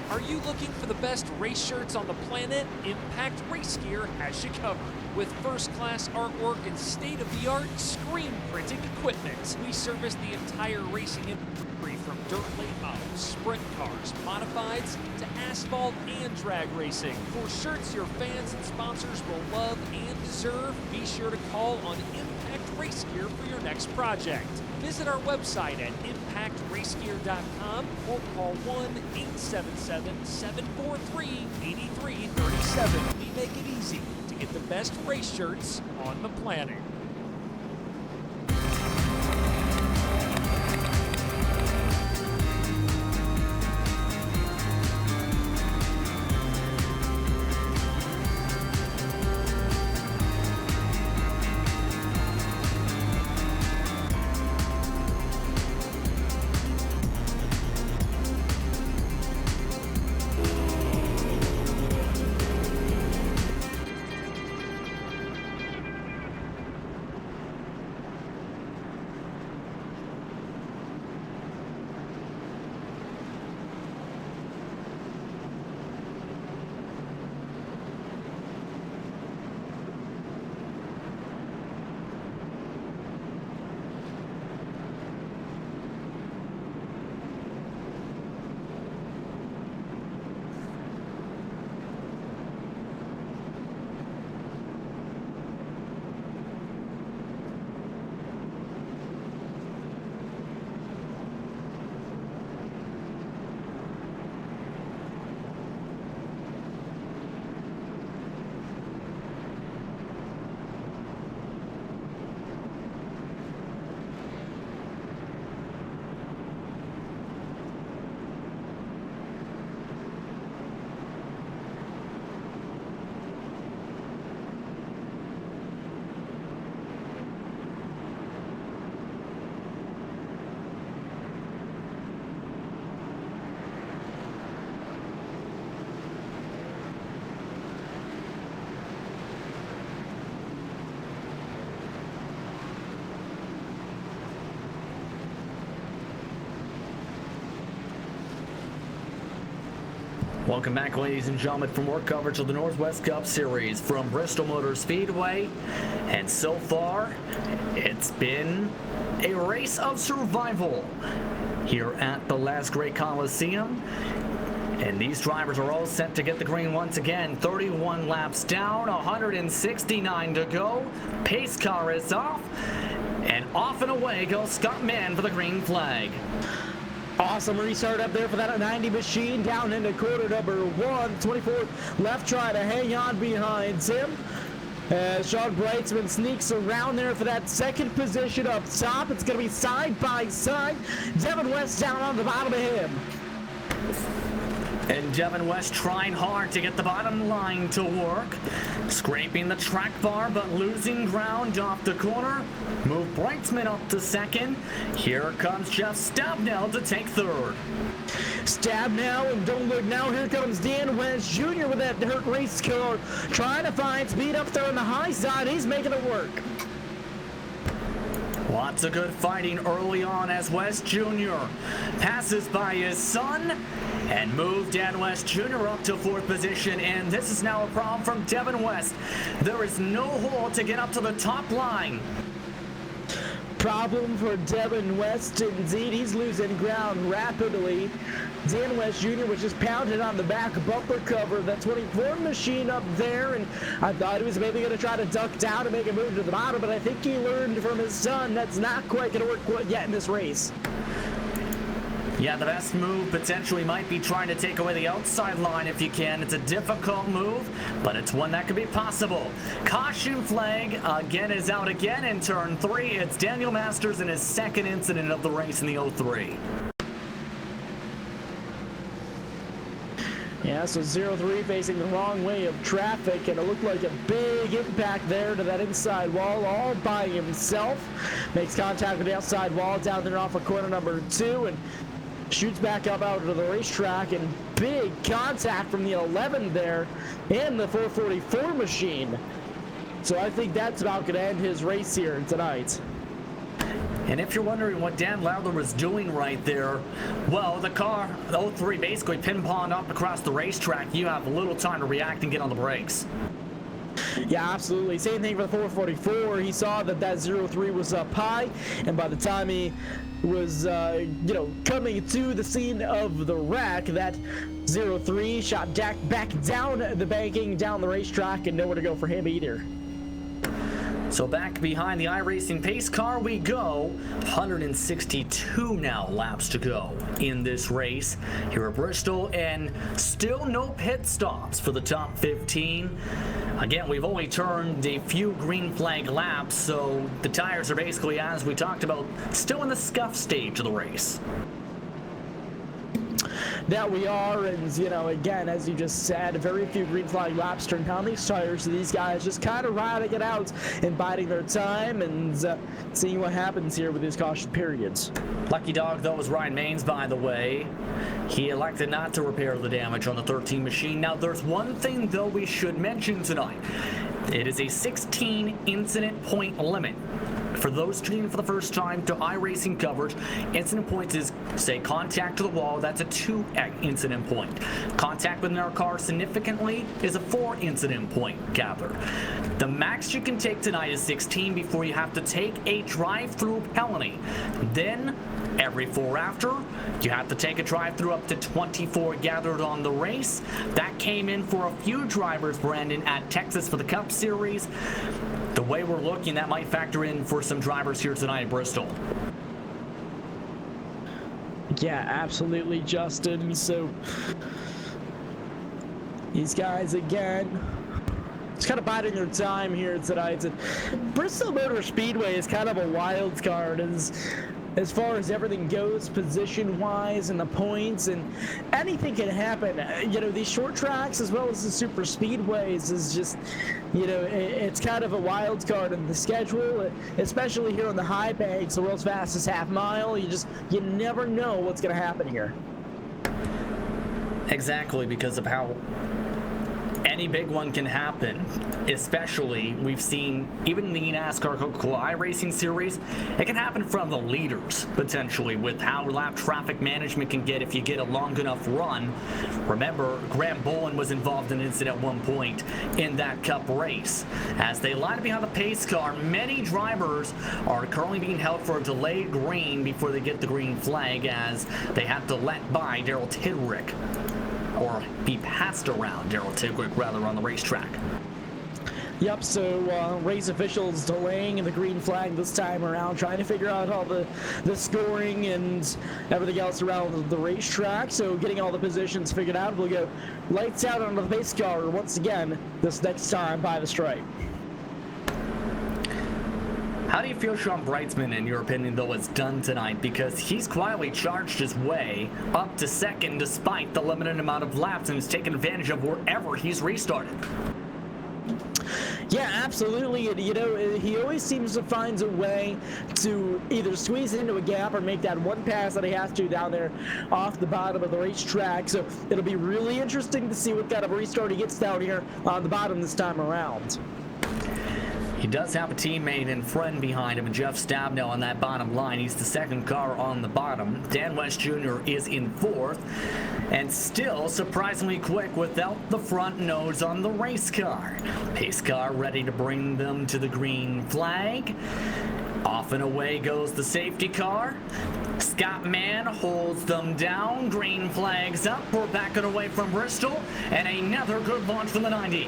Are you looking for the best race shirts on the planet? Impact Race Gear has you covered. with first-class artwork and state-of-the-art screen printing equipment. We service the entire racing industry from dirt layouts, sprint cars, modifieds, to asphalt and drag racing. For shirts your fans and sponsors will love and deserve, be sure to call on Impact Race Gear for your next project. Visit our website at impactracegear.com or call 1-877-743-8337. We make it easy to get the best race shirts on the planet. Welcome back, ladies and gentlemen, for more coverage of the Northwest Cup Series from Bristol Motor Speedway. And so far, it's been a race of survival here at the Last Great Coliseum. And these drivers are all set to get the green once again. 31 laps down, 169 to go. Pace car is off, and off and away goes Scott Mann for the green flag. Awesome restart up there for that 90 machine down into quarter number 1. 24 left trying to hang on behind him. As Sean Brightsman sneaks around there for that second position up top. It's going to be side by side. Devin West down on the bottom of him. And Devin West trying hard to get the bottom line to work. Scraping the track bar, but losing ground off the corner. Move Brightsman up to second. Here comes Jeff Stabnell to take third. Stabnell, and don't look now, here comes Dan West Jr. with that dirt race car. Trying to find speed up there on the high side. He's making it work. Lots of good fighting early on as West Jr. passes by his son and moved Dan West Jr. up to fourth position, and this is now a problem from Devin West. There is no hole to get up to the top line. Problem for Devin West, indeed. He's losing ground rapidly. Dan West Jr. was just pounded on the back bumper cover of that 24 machine up there, and I thought he was maybe going to try to duck down and make a move to the bottom, but I think he learned from his son that's not quite going to work yet in this race. Yeah, the best move potentially might be trying to take away the outside line if you can. It's a difficult move, but it's one that could be possible. Caution flag again is out again in turn 3. It's Daniel Masters in his second incident of the race in the 03. Yeah, so 0-3 facing the wrong way of traffic, and it looked like a big impact there to that inside wall all by himself. Makes contact with the outside wall down there off of corner number 2, and shoots back up out to the racetrack, and big contact from the 11 there and the 444 machine. So I think that's about going to end his race here tonight. And if you're wondering what Dan Lowther was doing right there, well, the car, the 03, basically ping-ponged up across the racetrack. You have little time to react and get on the brakes. Yeah, absolutely. Same thing for the 444. He saw that 03 was up high, and by the time he was, coming to the scene of the wreck, that 03 shot back down the banking, down the racetrack, and nowhere to go for him either. So back behind the iRacing pace car we go. 162 now laps to go in this race here at Bristol, and still no pit stops for the top 15. Again, we've only turned a few green flag laps, so the tires are basically, as we talked about, still in the scuff stage of the race. That we are, and again, as you just said, very few green flag laps turned on these tires, so these guys just kind of riding it out and biding their time and seeing what happens here with these caution periods. Lucky dog, though, was Ryan Maines, by the way. He elected not to repair the damage on the 13 machine. Now, there's one thing, though, we should mention tonight. It is a 16 incident point limit. For those tuning in for the first time to iRacing coverage, incident points is, say, contact to the wall. That's a 2 incident point. Contact with our car significantly is a 4 incident point gather. The max you can take tonight is 16 before you have to take a drive-through penalty. Then, every 4 after, you have to take a drive-through up to 24 gathered on the race. That came in for a few drivers, Brandon, at Texas for the Cup Series. The way we're looking, that might factor in for some drivers here tonight at Bristol. Yeah, absolutely, Justin. So these guys, again, just kind of biding their time here tonight. Bristol Motor Speedway is kind of a wild card as far as everything goes, position-wise and the points, and anything can happen. These short tracks as well as the super speedways is just, it's kind of a wild card in the schedule, especially here on the high banks, the world's fastest half mile. You never know what's going to happen here. Exactly, because of how any big one can happen. Especially, we've seen, even in the NASCAR Coca-Cola iRacing Series, it can happen from the leaders, potentially, with how lap traffic management can get if you get a long enough run. Remember, Graham Bowen was involved in an incident at one point in that Cup race. As they line behind the pace car, many drivers are currently being held for a delayed green before they get the green flag, as they have to let by Daryl Tidrick, or be passed around Daryl Tidrick, rather, on the racetrack. Yep, so race officials delaying the green flag this time around, trying to figure out all the scoring and everything else around the racetrack. So getting all the positions figured out, we'll go lights out onto the pace car once again this next time by the stripe. How do you feel Sean Brightsman, in your opinion, though, has done tonight? Because he's quietly charged his way up to second despite the limited amount of laps, and has taken advantage of wherever he's restarted. Yeah, absolutely. And, he always seems to find a way to either squeeze into a gap or make that one pass that he has to down there off the bottom of the racetrack. So it'll be really interesting to see what kind of restart he gets down here on the bottom this time around. He does have a teammate and friend behind him, Jeff Stabnow, on that bottom line. He's the second car on the bottom. Dan West Jr. is in fourth, and still surprisingly quick without the front nose on the race car. Pace car ready to bring them to the green flag. Off and away goes the safety car. Scott Mann holds them down. Green flags up. We're backing away from Bristol, and another good launch from the 90.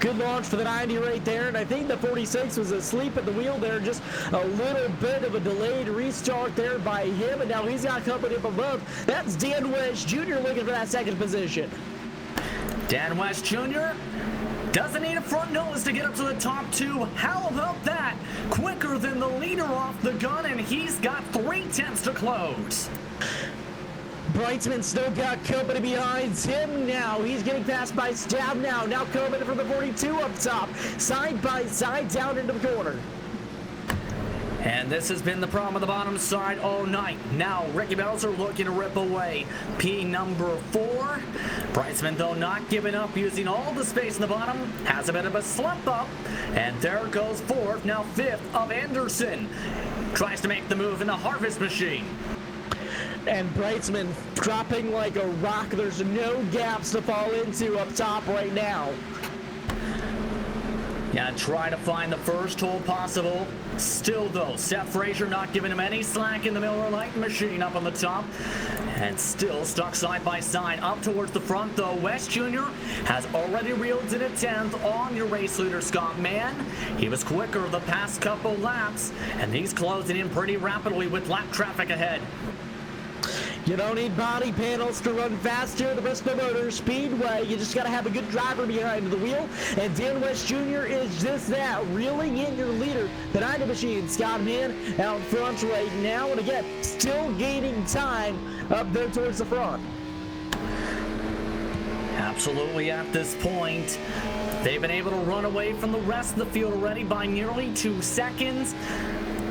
Good launch for the 90 right there, and I think the 46 was asleep at the wheel there. Just a little bit of a delayed restart there by him, and now he's got company up above. That's Dan West Jr. looking for that second position. Dan West Jr. doesn't need a front nose to get up to the top two. How about that? Quicker than the leader off the gun, and he's got 3/10 to close. Brightsman still got company behind him now. He's getting passed by Stabnow. Now coming from the 42 up top. Side by side down into the corner. And this has been the problem on the bottom side all night. Now Ricky Belzer looking to rip away P number 4. Brightsman, though, not giving up, using all the space in the bottom. Has a bit of a slump up. And there goes 4th, now 5th of Anderson. Tries to make the move in the harvest machine. And Brightsman dropping like a rock. There's no gaps to fall into up top right now. Yeah, try to find the first hole possible. Still, though, Seth Frazier not giving him any slack in the Miller Lite machine up on the top. And still stuck side by side up towards the front, though. West Jr. has already reeled in a 10th on your race leader, Scott Mann. He was quicker the past couple laps, and he's closing in pretty rapidly with lap traffic ahead. You don't need body panels to run fast here at the Bristol Motor Speedway. You just got to have a good driver behind the wheel. And Dan West Jr. is just that, reeling in your leader behind the machine. Scott Mann out front right now. And again, still gaining time up there towards the front. Absolutely at this point. They've been able to run away from the rest of the field already by nearly 2 seconds.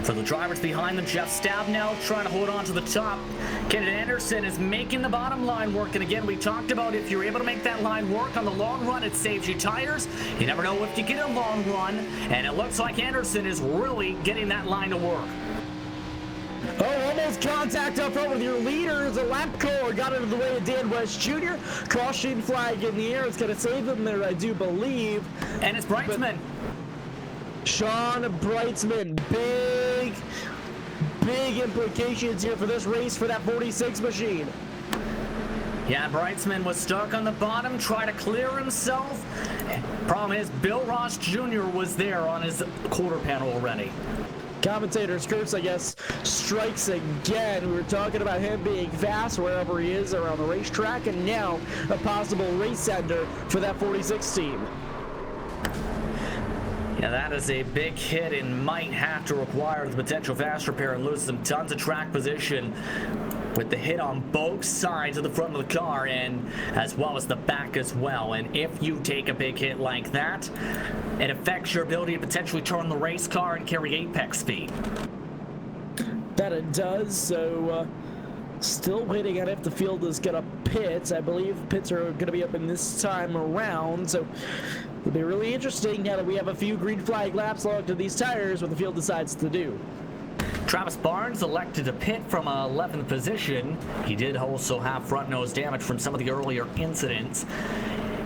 For the drivers behind them, Jeff Stab now trying to hold on to the top. Kenneth Anderson is making the bottom line work. And again, we talked about if you're able to make that line work on the long run, it saves you tires. You never know if you get a long run. And it looks like Anderson is really getting that line to work. Oh, almost contact up front with your leader as a lap car got into the way of Dan West Jr. Caution flag in the air. It's going to save him there, I do believe. And it's Brightsman. Sean Brightsman, big implications here for this race for that 46 machine. Yeah, Brightsman was stuck on the bottom, trying to clear himself. Problem is, Bill Ross Jr. was there on his quarter panel already. Commentator Skirts, I guess, strikes again. We were talking about him being fast wherever he is around the racetrack, and now a possible race ender for that 46 team. Yeah, that is a big hit and might have to require the potential fast repair and lose some tons of track position with the hit on both sides of the front of the car and as well as the back as well. And if you take a big hit like that, it affects your ability to potentially turn the race car and carry apex speed. That it does, so still waiting on if the field is going to pit. I believe pits are going to be open this time around, so it'll be really interesting now that we have a few green flag laps logged to these tires what the field decides to do. Travis Barnes elected to pit from 11th position. He did also have front nose damage from some of the earlier incidents.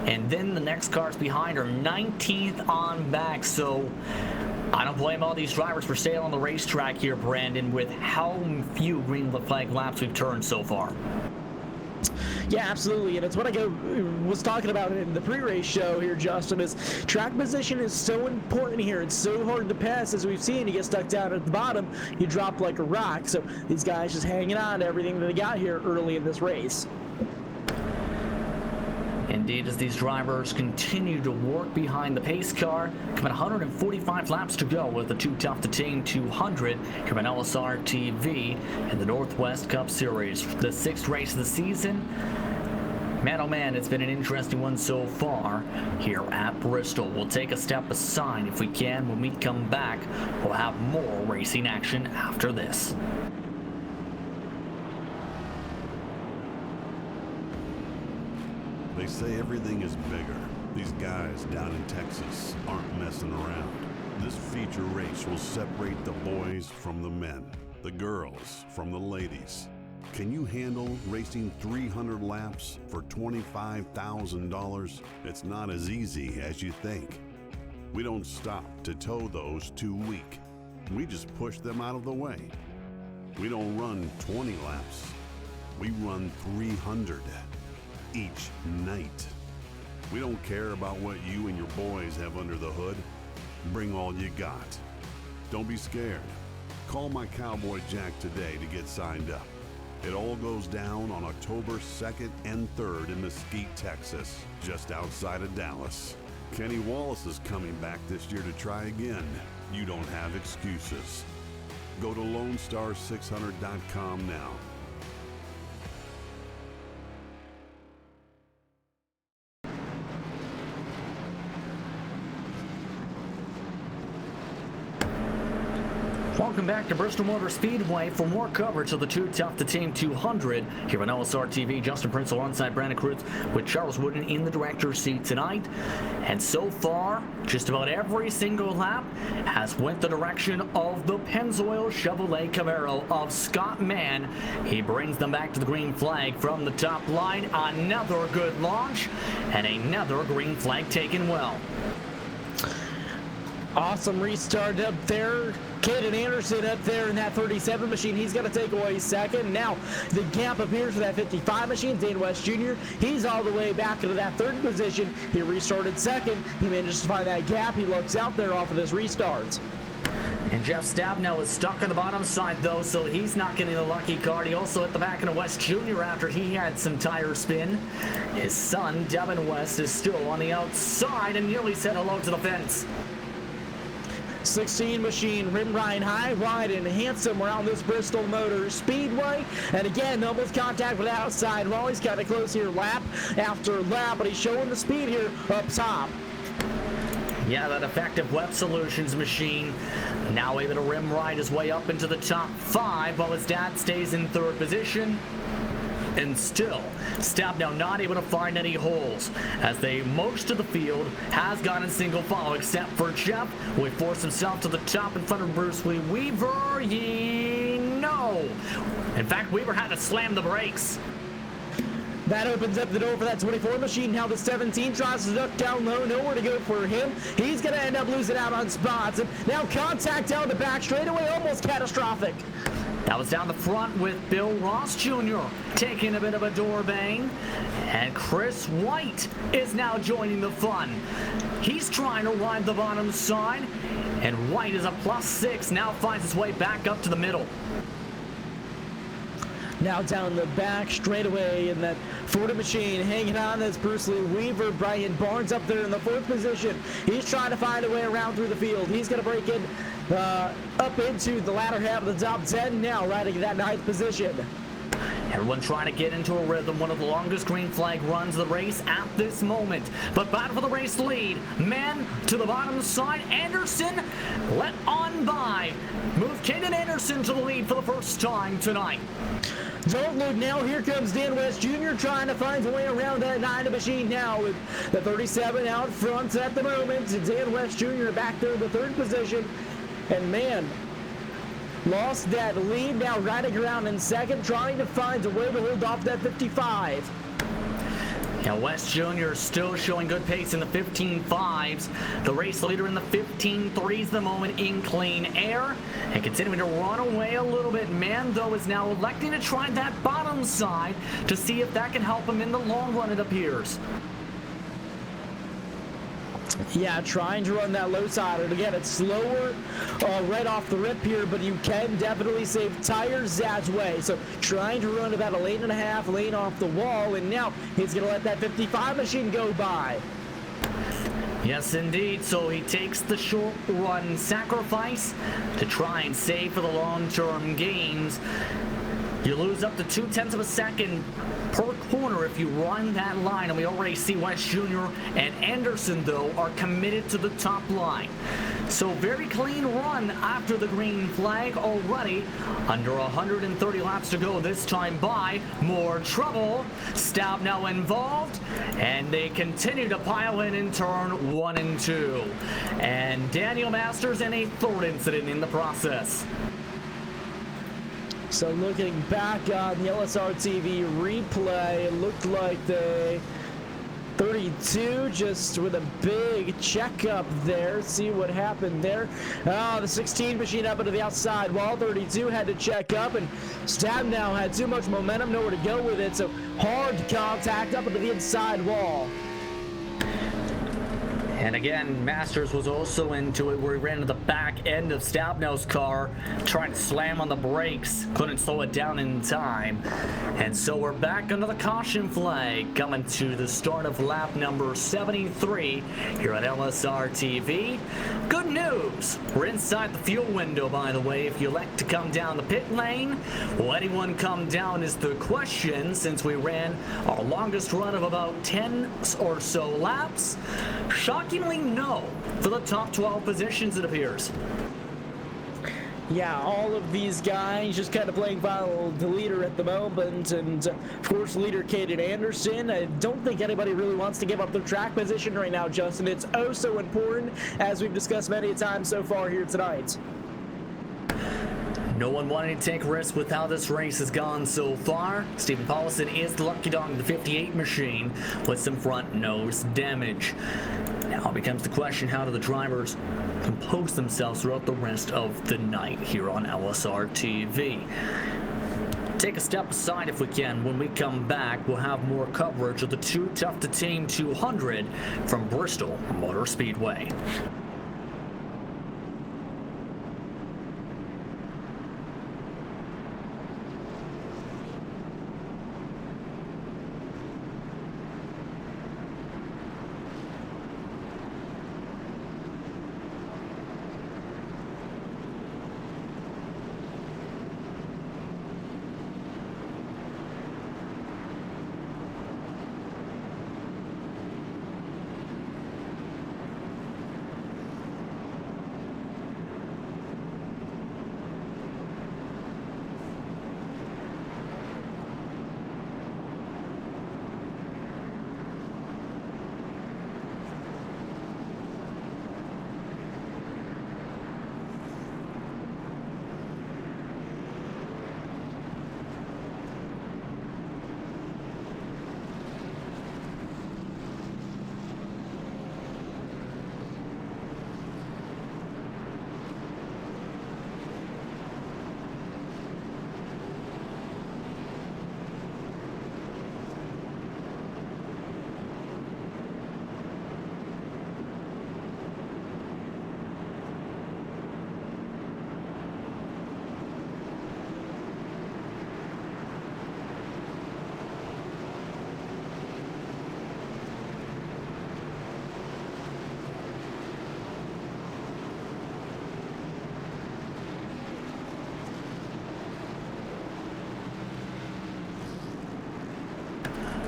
And then the next cars behind are 19th on back, so I don't blame all these drivers for staying on the racetrack here, Brandon, with how few green flag laps we've turned so far. Yeah, absolutely, and it's what I was talking about in the pre-race show here, Justin, is track position is so important here. It's so hard to pass, as we've seen. You get stuck down at the bottom, you drop like a rock. So these guys just hanging on to everything that they got here early in this race. Indeed, as these drivers continue to work behind the pace car, coming 145 laps to go with the Too Tough to Tame 200 here on LSR TV in the Northwest Cup Series. The 6th race of the season. Man, oh man, it's been an interesting one so far here at Bristol. We'll take a step aside if we can. When we come back, we'll have more racing action after this. They say everything is bigger. These guys down in Texas aren't messing around. This feature race will separate the boys from the men, the girls from the ladies. Can you handle racing 300 laps for $25,000? It's not as easy as you think. We don't stop to tow those too weak. We just push them out of the way. We don't run 20 laps. We run 300 each night. We don't care about what you and your boys have under the hood. Bring all you got. Don't be scared. Call my Cowboy Jack today to get signed up. It all goes down on October 2nd and 3rd in Mesquite, Texas, just outside of Dallas. Kenny Wallace is coming back this year to try again. You don't have excuses. Go to LoneStar600.com now. Welcome back to Bristol Motor Speedway for more coverage of the Too Tough to Tame 200 here on LSR TV. Justin Prince alongside Brandon Cruz with Charles Wooden in the director's seat tonight. And so far, just about every single lap has went the direction of the Pennzoil Chevrolet Camaro of Scott Mann. He brings them back to the green flag from the top line. Another good launch and another green flag taken well. Awesome restart up there. Caden Anderson up there in that 37 machine. He's going to take away second. Now the gap appears for that 55 machine. Dan West Jr., he's all the way back into that third position. He restarted second. He manages to find that gap. He looks out there off of this restart. And Jeff Stabnow is stuck on the bottom side, though, so he's not getting the lucky card. He also hit the back end of West Jr. after he had some tire spin. His son, Devin West, is still on the outside and nearly said hello to the fence. 16 machine, rim grind high, wide, and handsome around this Bristol Motor Speedway. And again, almost contact with the outside wall. He's kind of close here lap after lap, but he's showing the speed here up top. Yeah, that effective Web Solutions machine now able to rim ride his way up into the top 5 while his dad stays in third position. And still, Stabnow not able to find any holes as most of the field has gone in single file except for Jeff, who will force himself to the top in front of Bruce Lee Weaver. No. In fact, Weaver had to slam the brakes. That opens up the door for that 24 machine. Now the 17 tries to duck down low. Nowhere to go for him. He's going to end up losing out on spots. And now contact down the back straightaway, almost catastrophic. That was down the front with Bill Ross Jr. taking a bit of a door bang. And Chris White is now joining the fun. He's trying to ride the bottom side. And White is a +6, now finds his way back up to the middle. Now down the back straightaway in that Ford machine, hanging on as Bruce Lee Weaver. Brian Barnes up there in the 4th position. He's trying to find a way around through the field. He's going to break in up into the latter half of the top 10 now, riding that 9th position. Everyone trying to get into a rhythm. One of the longest green flag runs of the race at this moment. But battle for the race lead. Man to the bottom side. Anderson let on by. Move Caden Anderson to the lead for the first time tonight. Don't look now. Here comes Dan West Jr. trying to find a way around that 9 machine now with the 37 out front at the moment. Dan West Jr. back there in the 3rd position. And man, lost that lead, now riding around in 2nd, trying to find a way to hold off that 55. Now West Jr. still showing good pace in the 15.5s. The race leader in the 15.3s the moment in clean air. And continuing to run away a little bit. Man, though, is now electing to try that bottom side to see if that can help him in the long run, it appears. Yeah, trying to run that low side. And again, it's slower right off the rip here, but you can definitely save tires that way. So trying to run about a lane and a half, lane off the wall, and now he's going to let that 55 machine go by. Yes, indeed. So he takes the short run sacrifice to try and save for the long-term gains. You lose up to 0.2 of a second per corner if you run that line, and we already see West Jr. and Anderson, though, are committed to the top line. So very clean run after the green flag already. Under 130 laps to go this time by. More trouble. Stabnow involved, and they continue to pile in turn 1 and 2. And Daniel Masters in a 3rd incident in the process. So looking back on the LSR TV replay, it looked like the 32 just with a big checkup there. See what happened there. The 16 machine up into the outside wall. 32 had to check up, and Stabnow had too much momentum, nowhere to go with it. So hard contact up into the inside wall. And again, Masters was also into it where he ran to the back end of Stabnow's car, trying to slam on the brakes, couldn't slow it down in time. And so we're back under the caution flag, coming to the start of lap number 73 here at LSR TV. Good news, we're inside the fuel window, by the way. If you elect to come down the pit lane, will anyone come down is the question, since we ran our longest run of about 10 or so laps. Shockingly, no, for the top 12 positions, it appears. Yeah, all of these guys just kind of playing follow the leader at the moment, and of course leader Caden Anderson. I don't think anybody really wants to give up their track position right now, Justin. It's oh so important, as we've discussed many times so far here tonight. No one wanting to take risks with how this race has gone so far. Stephen Paulson is the lucky dog in the 58 machine with some front nose damage. Now it becomes the question, how do the drivers compose themselves throughout the rest of the night here on LSR TV? Take a step aside if we can. When we come back, we'll have more coverage of the Too Tough to Tame 200 from Bristol Motor Speedway.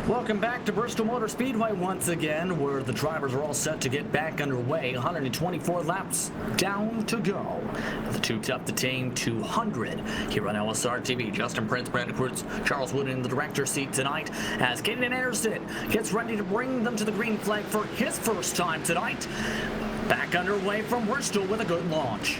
Welcome back to Bristol Motor Speedway once again, where the drivers are all set to get back underway. 124 laps down to go. The Too Tough to Tame 200 here on LSR TV. Justin Prince, Brandon Kurtz, Charles Wood in the director's seat tonight as Caden Anderson gets ready to bring them to the green flag for his first time tonight. Back underway from Bristol with a good launch.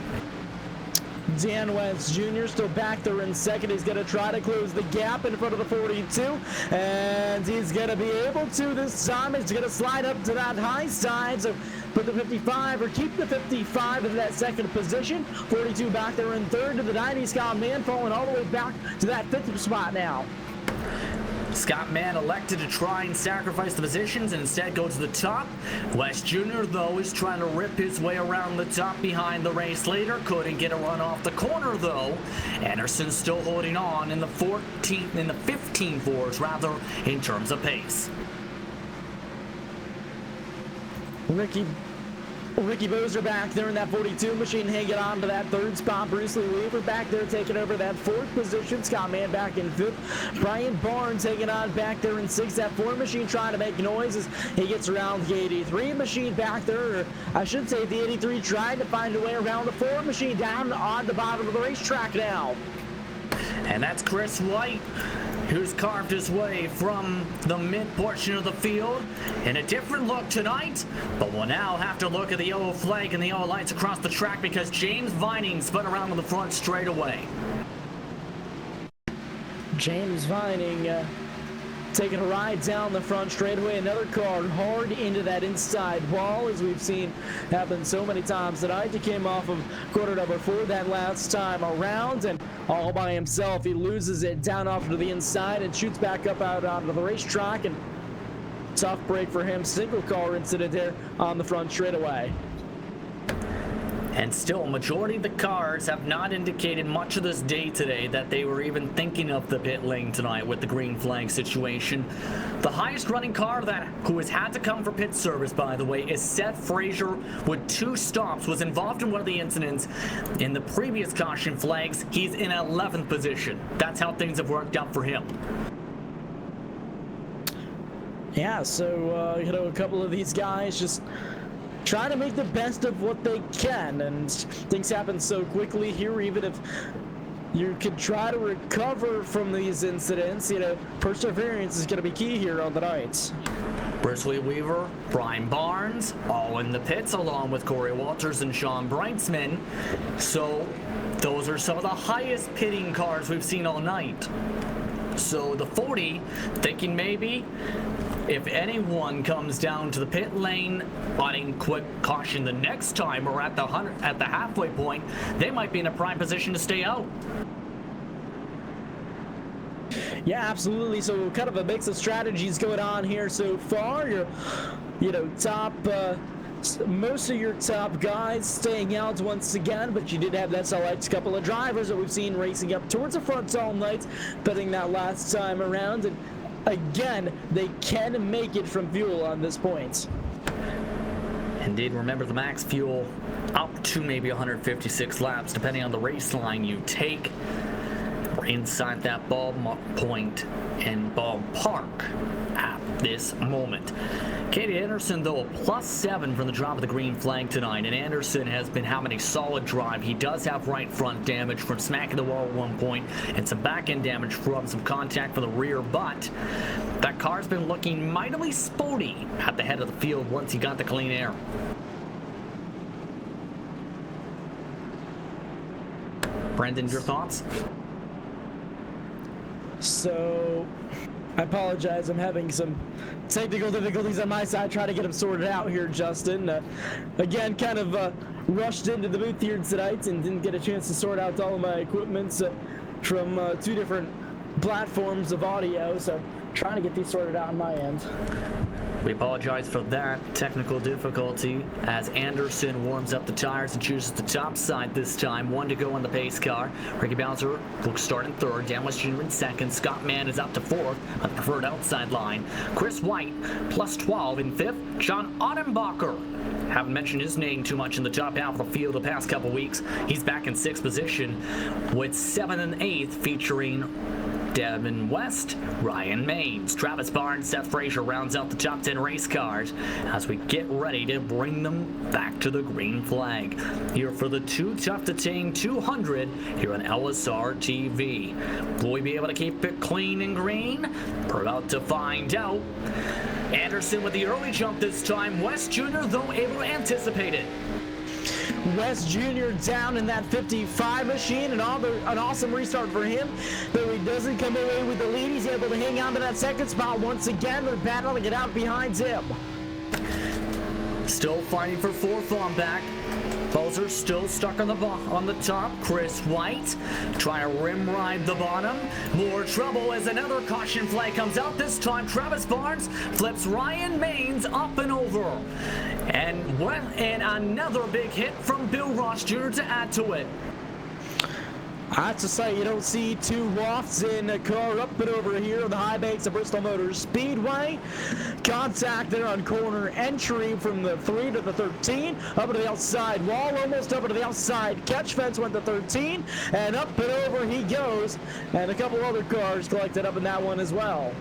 Dan Wentz Jr. still back there in second. He's going to try to close the gap in front of the 42, and he's going to be able to this time. He's going to slide up to that high side, so put the 55 or keep the 55 in that second position. 42 back there in third to the 90. Scott Mann falling all the way back to that fifth spot now. Scott Mann elected to try and sacrifice the positions and instead go to the top. West Jr., though, is trying to rip his way around the top behind the race leader. Couldn't get a run off the corner, though. Anderson still holding on in the 15 fours, rather, in terms of pace. Ricky Boser back there in that 42 machine, hanging on to that third spot. Bruce Lee Weaver back there taking over that fourth position. Scott Mann back in fifth. Brian Barnes hanging on back there in sixth. That four machine trying to make noise as he gets around the 83 machine back there. Or I should say the 83 trying to find a way around the four machine down on the bottom of the racetrack now. And that's Chris White, who's carved his way from the mid portion of the field in a different look tonight. But we'll now have to look at the yellow flag and the yellow lights across the track because James Vining spun around on the front straightaway. James Vining taking a ride down the front straightaway. Another car hard into that inside wall, as we've seen happen so many times tonight. He came off of quarter number 4 that last time around, and all by himself, he loses it down off to the inside and shoots back up out onto the racetrack. And tough break for him. Single car incident there on the front straightaway. And still, a majority of the cars have not indicated much of this day today that they were even thinking of the pit lane tonight with the green flag situation. The highest running car who has had to come for pit service, by the way, is Seth Frazier with 2 stops, was involved in one of the incidents in the previous caution flags. He's in 11th position. That's how things have worked out for him. Yeah, so, a couple of these guys just trying to make the best of what they can, and things happen so quickly here. Even if you could try to recover from these incidents, perseverance is going to be key here on the night. Bruce Lee Weaver, Brian Barnes, all in the pits, along with Corey Walters and Sean Breitzman. So those are some of the highest pitting cars we've seen all night. So the 40, thinking maybe if anyone comes down to the pit lane wanting quick caution the next time or at the halfway point, they might be in a prime position to stay out. Yeah, absolutely. So kind of a mix of strategies going on here so far. Top, most of your top guys staying out once again, but you did have that select couple of drivers that we've seen racing up towards the front all night, betting that last time around. And again, they can make it from fuel on this point. Indeed, remember the max fuel up to maybe 156 laps, depending on the race line you take. We're inside that ball point and ballpark at this moment. Katie Anderson, though, a +7 from the drop of the green flag tonight, and Anderson has been having a solid drive. He does have right front damage from smacking the wall at one point and some back end damage from some contact from the rear, but that car's been looking mightily spotty at the head of the field once he got the clean air. Brendan, your thoughts? So, I apologize. I'm having some technical difficulties on my side trying to get them sorted out here, Justin. Again, kind of rushed into the booth here tonight and didn't get a chance to sort out all of my equipment from 2 different platforms of audio, so trying to get these sorted out on my end. We apologize for that technical difficulty as Anderson warms up the tires and chooses the top side this time. 1 to go on the pace car. Ricky Bowser will start in 3rd. Dan West Jr. in 2nd. Scott Mann is up to 4th on the preferred outside line. Chris White +12 in 5th. John Ottenbacher. Haven't mentioned his name too much in the top half of the field the past couple weeks. He's back in 6th position with 7th and 8th featuring Devin West, Ryan Maines, Travis Barnes, Seth Frazier rounds out the top 10 race cars as we get ready to bring them back to the green flag. Here for the Too Tough to Tame 200 here on LSR TV. Will we be able to keep it clean and green? We're about to find out. Anderson with the early jump this time. West Jr. though able to anticipate it. West Jr. down in that 55 machine, an awesome restart for him, though he doesn't come away with the lead. He's able to hang on to that 2nd spot once again. They're battling it out behind him. Still fighting for 4th on back. Bowser still stuck on the top. Chris White trying to rim ride the bottom. More trouble as another caution flag comes out. This time Travis Barnes flips Ryan Maines up and over. And another big hit from Bill Ross Jr. to add to it. I have to say, you don't see too often a car up and over here on the high banks of Bristol Motor Speedway. Contact there on corner entry from the 3 to the 13. Up to the outside wall, almost up to the outside catch fence, went to 13. And up and over he goes. And a couple other cars collected up in that one as well.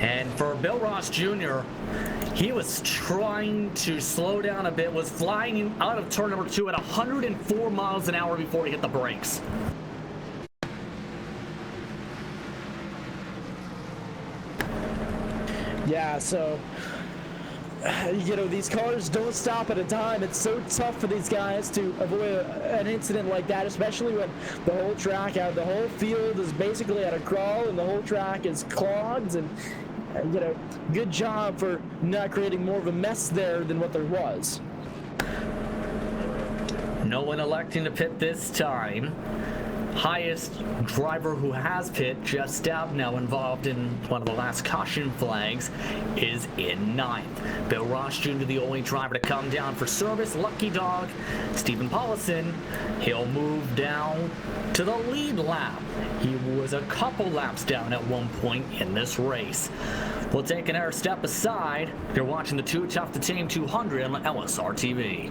And for Bill Ross Jr., he was trying to slow down a bit, was flying out of turn number 2 at 104 miles an hour before he hit the brakes. Yeah, so, these cars don't stop at a time. It's so tough for these guys to avoid an incident like that, especially when the whole track, the whole field is basically at a crawl and the whole track is clogged. And good job for not creating more of a mess there than what there was. No one electing to pit this time. Highest driver who has pit, Jeff Stout, now involved in one of the last caution flags, is in 9th. Bill Ross Jr., the only driver to come down for service. Lucky Dog, Stephen Paulison, he'll move down to the lead lap. He was a couple laps down at one point in this race. We'll take another step aside. You're watching the Too Tough to Tame 200 on LSR TV.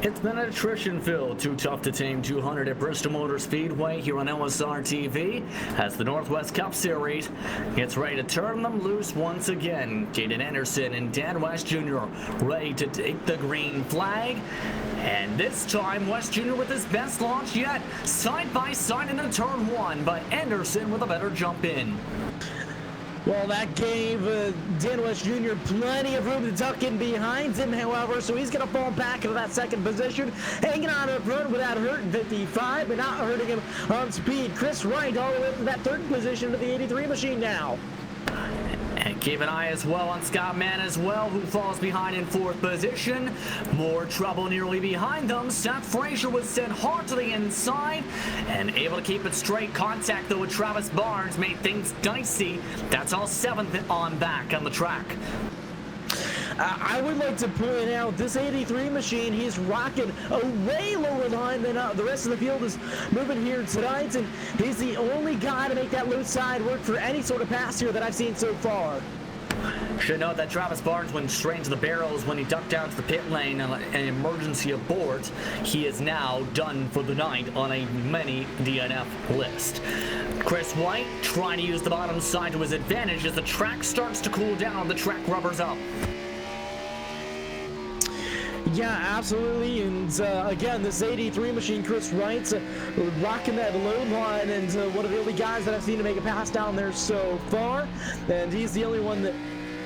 It's been an attrition-filled, too tough to tame 200 at Bristol Motor Speedway here on LSR TV as the Northwest Cup Series gets ready to turn them loose once again. Caden Anderson and Dan West Jr. ready to take the green flag. And this time, West Jr. with his best launch yet, side by side into turn one, but Anderson with a better jump in. Well, that gave Dan West Jr. plenty of room to tuck in behind him, however, so he's going to fall back into that second position, hanging on up front without hurting 55, but not hurting him on speed. Chris Wright all the way to that third position to the 83 machine now. And keep an eye as well on Scott Mann as well, who falls behind in fourth position. More trouble nearly behind them. Seth Frazier was sent hard to the inside and able to keep it straight. Contact though with Travis Barnes made things dicey. That's all seventh on back on the track. I would like to point out this 83 machine, he's rocking a way lower line than the rest of the field is moving here tonight, and he's the only guy to make that low side work for any sort of pass here that I've seen so far. Should note that Travis Barnes went straight into the barrels when he ducked down to the pit lane on an emergency abort. He is now done for the night on a many DNF list. Chris White trying to use the bottom side to his advantage as the track starts to cool down. The track rubbers up. Yeah, absolutely, and again, this 83 machine, Chris Wright, rocking that low line, and one of the only guys that I've seen to make a pass down there so far, and he's the only one that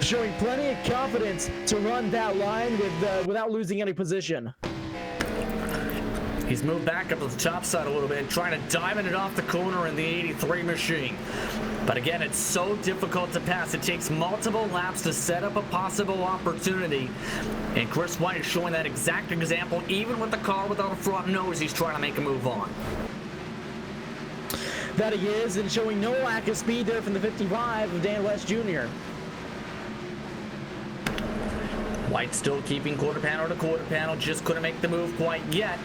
showing plenty of confidence to run that line without losing any position. He's moved back up to the top side a little bit, trying to diamond it off the corner in the 83 machine. But again, it's so difficult to pass. It takes multiple laps to set up a possible opportunity. And Chris White is showing that exact example, even with the car without a front nose. He's trying to make a move on. That he is, and showing no lack of speed there from the 55 of Dan West Jr. White still keeping quarter panel to quarter panel, just couldn't make the move quite yet.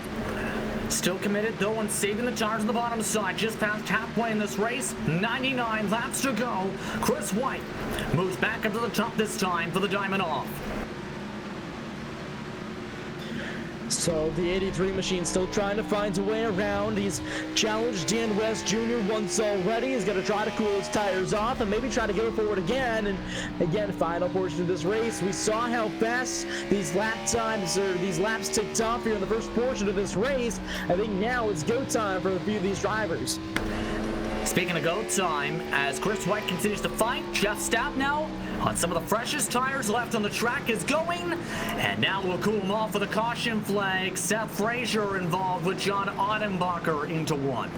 Still committed though and saving the tires on the bottom side, just past halfway in this race. 99 laps to go. Chris White moves back up to the top this time for the diamond off. So the 83 machine still trying to find a way around. He's challenged Dan West Jr. once already. He's going to try to cool his tires off and maybe try to go forward again. And again, final portion of this race, we saw how fast these lap times or these laps ticked off here in the first portion of this race. I think now it's go time for a few of these drivers. Speaking of go time, as Chris White continues to fight, Jeff Stapp now on some of the freshest tires left on the track is going, and now we'll cool him off with a caution flag. Seth Frazier involved with John Ottenbacher into one.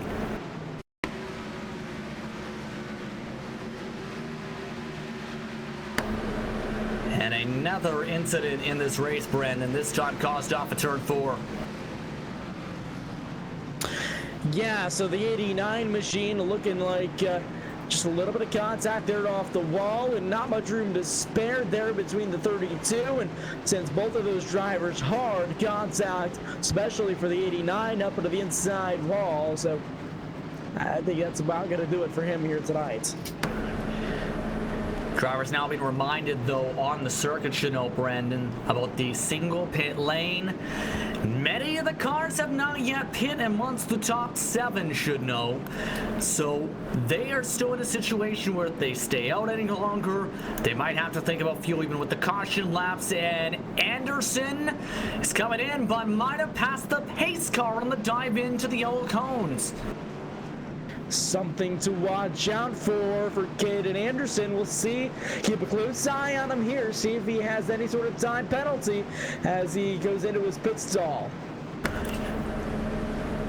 And another incident in this race, Brandon, this time caused off a turn 4. Yeah, so the 89 machine looking like just a little bit of contact there off the wall and not much room to spare there between the 32. And since both of those drivers hard contact, especially for the 89 up into the inside wall. So I think that's about going to do it for him here tonight. Drivers now being reminded, though, on the circuit, should know, Brandon, about the single pit lane. Many of the cars have not yet pit amongst the top 7, should know. So they are still in a situation where if they stay out any longer, they might have to think about fuel even with the caution laps. And Anderson is coming in, but might have passed the pace car on the dive into the yellow cones. Something to watch out for Caden Anderson. We'll see. Keep a close eye on him here. See if he has any sort of time penalty as he goes into his pit stall.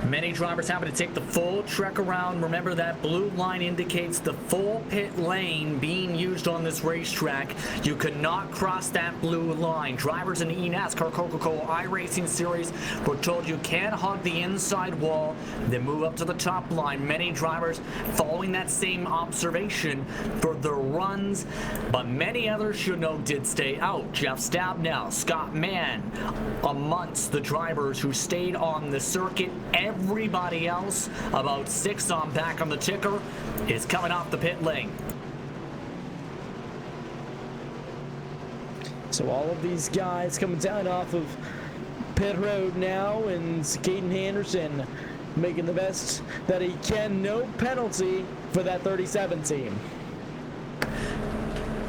Many drivers having to take the full trek around. Remember that blue line indicates the full pit lane being used on this racetrack. You cannot cross that blue line. Drivers in the eNASCAR Coca-Cola iRacing Series were told you can't hug the inside wall, then move up to the top line. Many drivers following that same observation for their runs, but many others should know did stay out. Jeff Stabnow, Scott Mann, amongst the drivers who stayed on the circuit. Everybody else, about 6 on back on the ticker, is coming off the pit lane. So all of these guys coming down off of pit road now, and Caden Henderson making the best that he can. No penalty for that 37 team.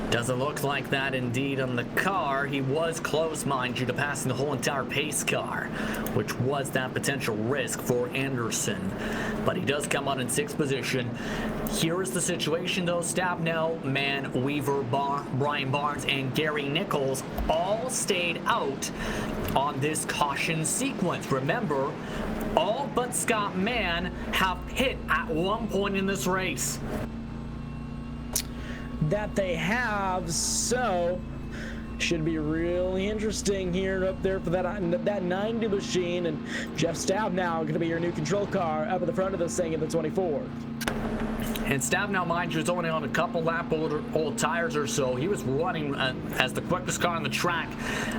Doesn't look like that indeed on the car. He was close, mind you, to passing the whole entire pace car, which was that potential risk for Anderson. But he does come out in 6th position. Here is the situation though. Stabnow, Mann, Weaver, Brian Barnes, and Gary Nichols all stayed out on this caution sequence. Remember, all but Scott Mann have hit at one point in this race. That they have, so should be really interesting here up there for that 90 machine. And Jeff Stabnow going to be your new control car up at the front of this thing in the 24. And Stabnow, mind you, is only on a couple lap old tires or so. He was running as the quickest car on the track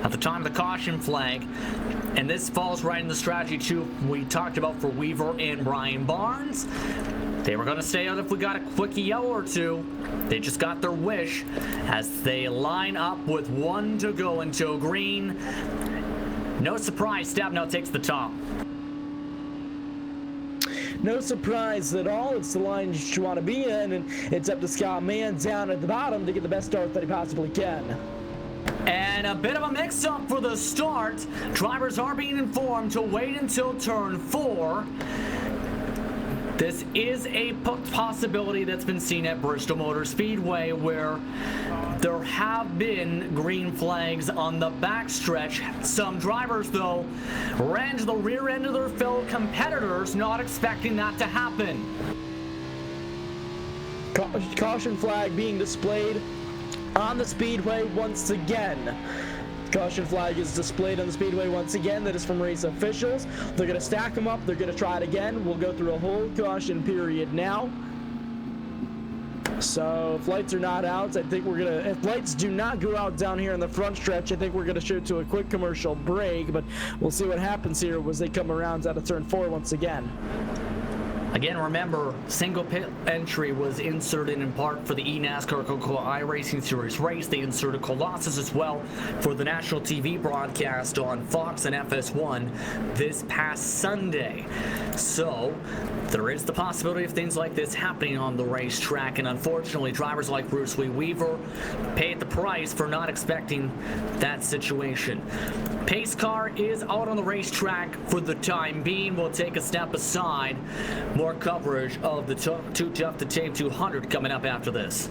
at the time of the caution flag. And this falls right in the strategy too we talked about for Weaver and Brian Barnes. They were going to stay out if we got a quick yellow or two. They just got their wish as they line up with 1 to go until green. No surprise, Stabnow takes the top. No surprise at all. It's the line you want to be in, and it's up to Scott Mann down at the bottom to get the best start that he possibly can. And a bit of a mix-up for the start. Drivers are being informed to wait until turn 4. This is a possibility that's been seen at Bristol Motor Speedway, where there have been green flags on the backstretch. Some drivers, though, ran to the rear end of their fellow competitors, not expecting that to happen. Caution flag being displayed on the speedway once again. Caution flag is displayed on the speedway once again. That is from race officials. They're going to stack them up. They're going to try it again. We'll go through a whole caution period now. So if lights are not out, I think we're going to, if lights do not go out down here in the front stretch, I think we're going to shoot to a quick commercial break, but we'll see what happens here as they come around out of turn 4 once again. Again, remember, single pit entry was inserted in part for the eNASCAR Coca-Cola iRacing Series race. They inserted Colossus as well for the national TV broadcast on Fox and FS1 this past Sunday. So, there is the possibility of things like this happening on the racetrack, and unfortunately, drivers like Bruce Lee Weaver paid the price for not expecting that situation. Pace car is out on the racetrack for the time being. We'll take a step aside. More coverage of the Too Tough to Tame 200 coming up after this.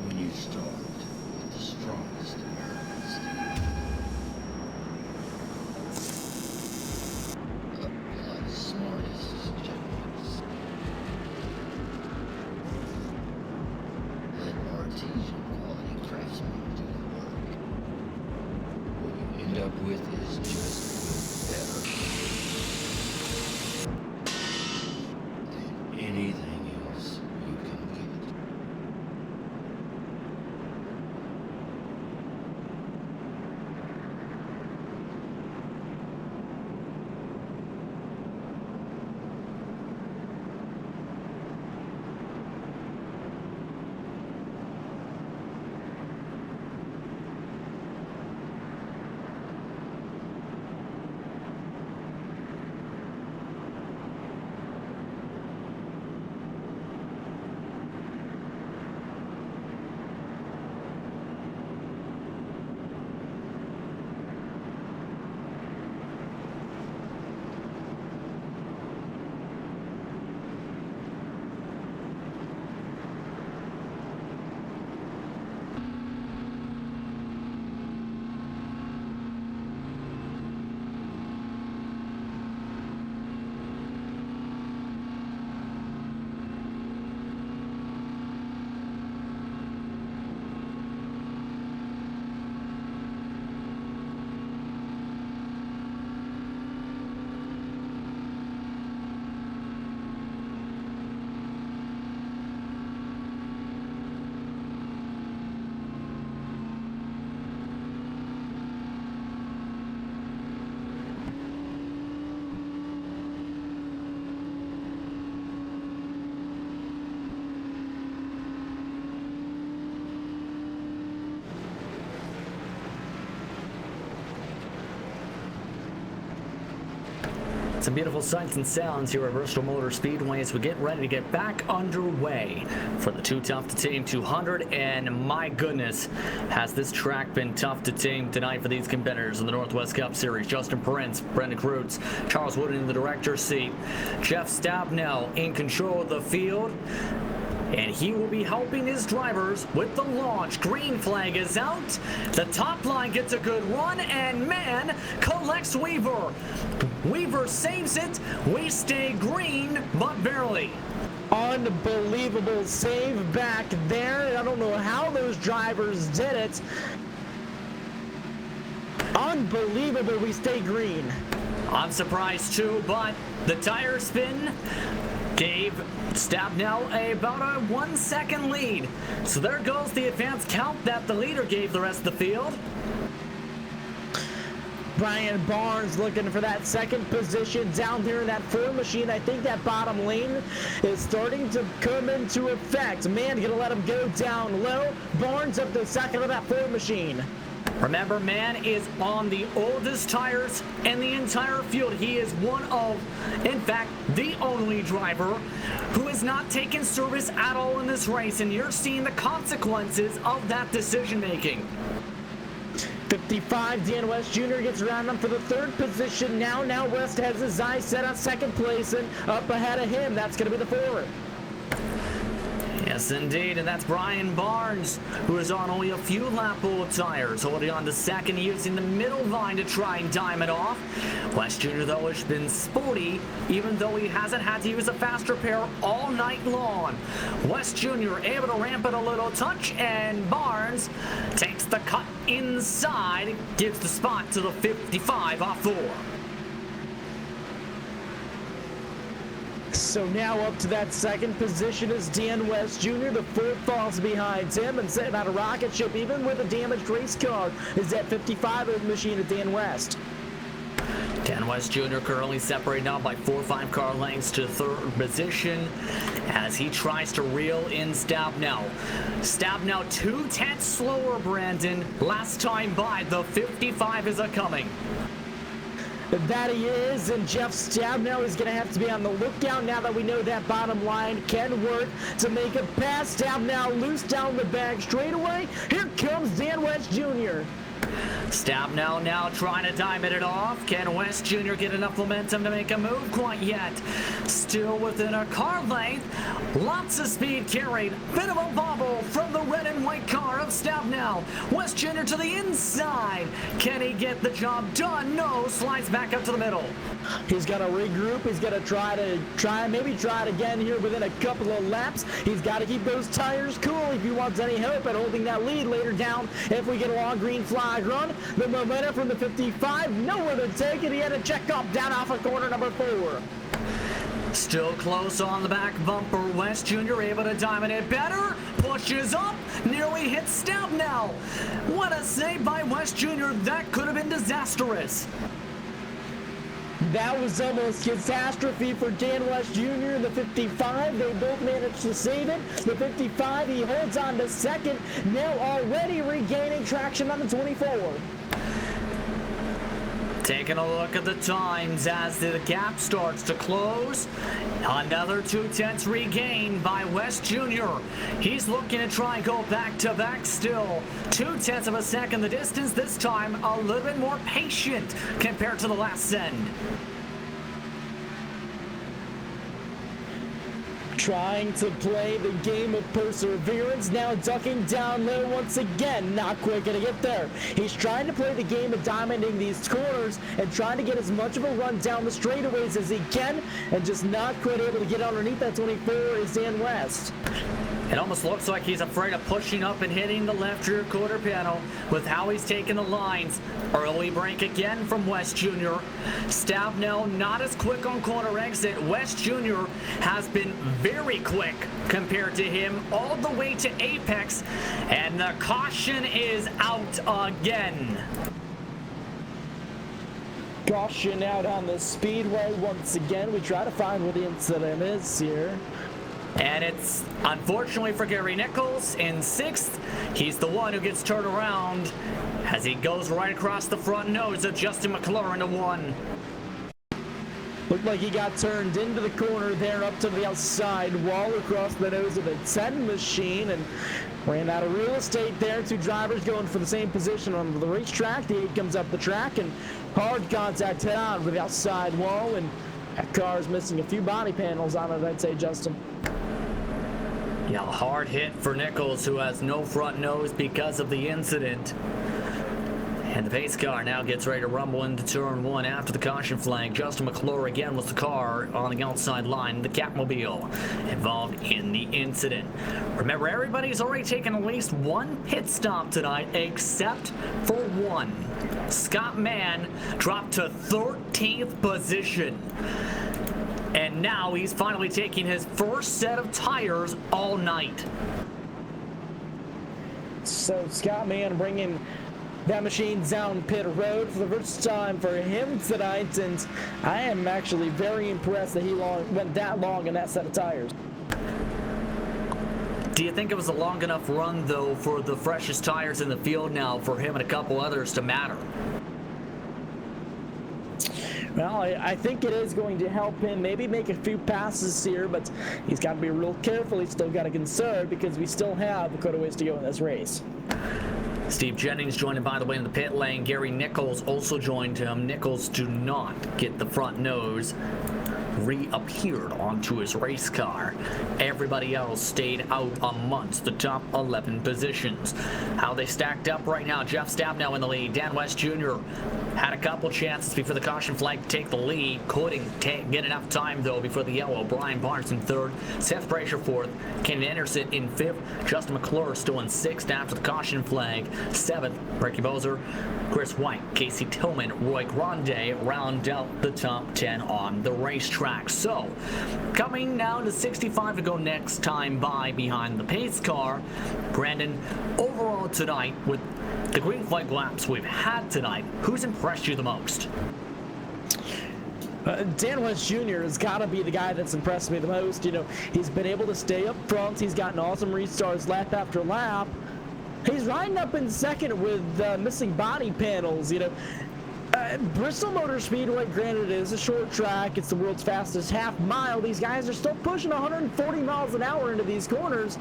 When you start with the strongest American steel, like the smartest generals, let artesian quality craftsmen do the work. What you end up with is Some beautiful sights and sounds here at Bristol Motor Speedway as we get ready to get back underway for the Too Tough to Tame 200. And my goodness, has this track been tough to tame tonight for these competitors in the Northwest Cup Series. Justin Prince, Brendan Kreutz, Charles Wood in the director's seat, Jeff Stabnow in control of the field. And he will be helping his drivers with the launch. Green flag is out. The top line gets a good run, and man collects Weaver. Weaver saves it. We stay green, but barely. Unbelievable save back there. I don't know how those drivers did it. Unbelievable, we stay green. I'm surprised too, but the tire spin gave Stabnow about a 1 second lead. So there goes the advanced count that the leader gave the rest of the field. Brian Barnes looking for that second position down here in that Ford machine. I think that bottom lane is starting to come into effect. Man, gonna let him go down low. Barnes up to second of that Ford machine. Remember, man is on the oldest tires in the entire field. He is one of, in fact, the only driver who has not taken service at all in this race, and you're seeing the consequences of that decision making. 55, Dan West Jr. gets around him for the third position. Now West has his eyes set on second place, and up ahead of him, that's going to be the forward. Yes, indeed, and that's Brian Barnes, who is on only a few lap old tires, holding on to second, using the middle line to try and dime it off. West Jr., though, has been sporty, even though he hasn't had to use a faster pair all night long. West Jr. able to ramp it a little touch, and Barnes takes the cut inside, gives the spot to the 55 off 4. So now up to that second position is Dan West Jr. The Ford falls behind him and setting out a rocket ship even with a damaged race car is that 55 of the machine of Dan West. Dan West Jr. currently separated now by 4 or 5 car lengths to third position as he tries to reel in Stabnow. Stabnow 2/10 slower, Brandon. Last time by, the 55 is a-coming. That he is, and Jeff Stabnow is going to have to be on the lookout now that we know that bottom line can work to make a pass. Stabnow loose down the back straightaway. Here comes Dan West Jr. Stabnow now trying to diamond it off. Can West Jr. get enough momentum to make a move? Quite yet. Still within a car length. Lots of speed carried. Bit of a bobble from the red and white car of Stabnow. West Jr. to the inside. Can he get the job done? No. Slides back up to the middle. He's got to regroup. He's got to try it again here within a couple of laps. He's got to keep those tires cool if he wants any help at holding that lead later down. If we get a long green flag run, the momentum from the 55, nowhere to take it. He had to check up down off of corner number 4. Still close on the back bumper. West Jr. able to diamond it better. Pushes up. Nearly hits Stabnow. What a save by West Jr. That could have been disastrous. That was almost catastrophe for Dan West Jr. and the 55. They both managed to save it. The 55, he holds on to second, now already regaining traction on the 24. Taking a look at the times as the gap starts to close. Another 2/10 regained by West Jr. He's looking to try and go back-to-back still. 2/10 of a second the distance, this time a little bit more patient compared to the last send. Trying to play the game of perseverance, now ducking down low once again, not quite gonna get there. He's trying to play the game of diamonding these corners and trying to get as much of a run down the straightaways as he can, and just not quite able to get underneath that 24 is Dan West. It almost looks like he's afraid of pushing up and hitting the left rear quarter panel with how he's taking the lines. Early break again from West Jr. Stabnow not as quick on corner exit. West Jr. has been very quick compared to him all the way to apex, and the caution is out again. Caution out on the speedway once again. We try to find where the incident is here. And it's, unfortunately for Gary Nichols, in 6th. He's the one who gets turned around as he goes right across the front nose of Justin McLaurin to 1. Looked like he got turned into the corner there up to the outside wall across the nose of the 10 machine and ran out of real estate there. Two drivers going for the same position on the racetrack. The 8 comes up the track and hard contact head on with the outside wall, and that car's missing a few body panels on it, I'd say, Justin. Yeah, hard hit for Nichols, who has no front nose because of the incident. And the pace car now gets ready to rumble into turn 1 after the caution flag. Justin McClure again was the car on the outside line, the Catmobile, involved in the incident. Remember, everybody's already taken at least one pit stop tonight, except for one. Scott Mann dropped to 13th position. And now he's finally taking his first set of tires all night. So Scott Mann bringing that machine down pit road for the first time for him tonight, and I am actually very impressed that he went that long in that set of tires. Do you think it was a long enough run, though, for the freshest tires in the field now for him and a couple others to matter? Well, I think it is going to help him maybe make a few passes here, but he's got to be real careful. He's still got to conserve because we still have quite a ways to go in this race. Steve Jennings joined him, by the way, in the pit lane. Gary Nichols also joined him. Nichols do not get the front nose. Reappeared onto his race car. Everybody else stayed out amongst the top 11 positions. How they stacked up right now: Jeff Stabnow in the lead. Dan West Jr. had a couple chances before the caution flag to take the lead. Couldn't get enough time, though, before the yellow. Brian Barnes in 3rd. Seth Frazier 4th. Ken Anderson in 5th. Justin McClure still in 6th after the caution flag. 7th, Ricky Bozer, Chris White, Casey Tillman, Roy Grande round out the top 10 on the racetrack. So, coming down to 65 to go next time by behind the pace car. Brandon, overall tonight, with the green flag laps we've had tonight, who's impressed you the most? Dan West Jr. has got to be the guy that's impressed me the most. You know, he's been able to stay up front. He's gotten awesome restarts lap after lap. He's riding up in 2nd with missing body panels, you know. Bristol Motor Speedway, granted, it is a short track. It's the world's fastest half mile. These guys are still pushing 140 miles an hour into these corners.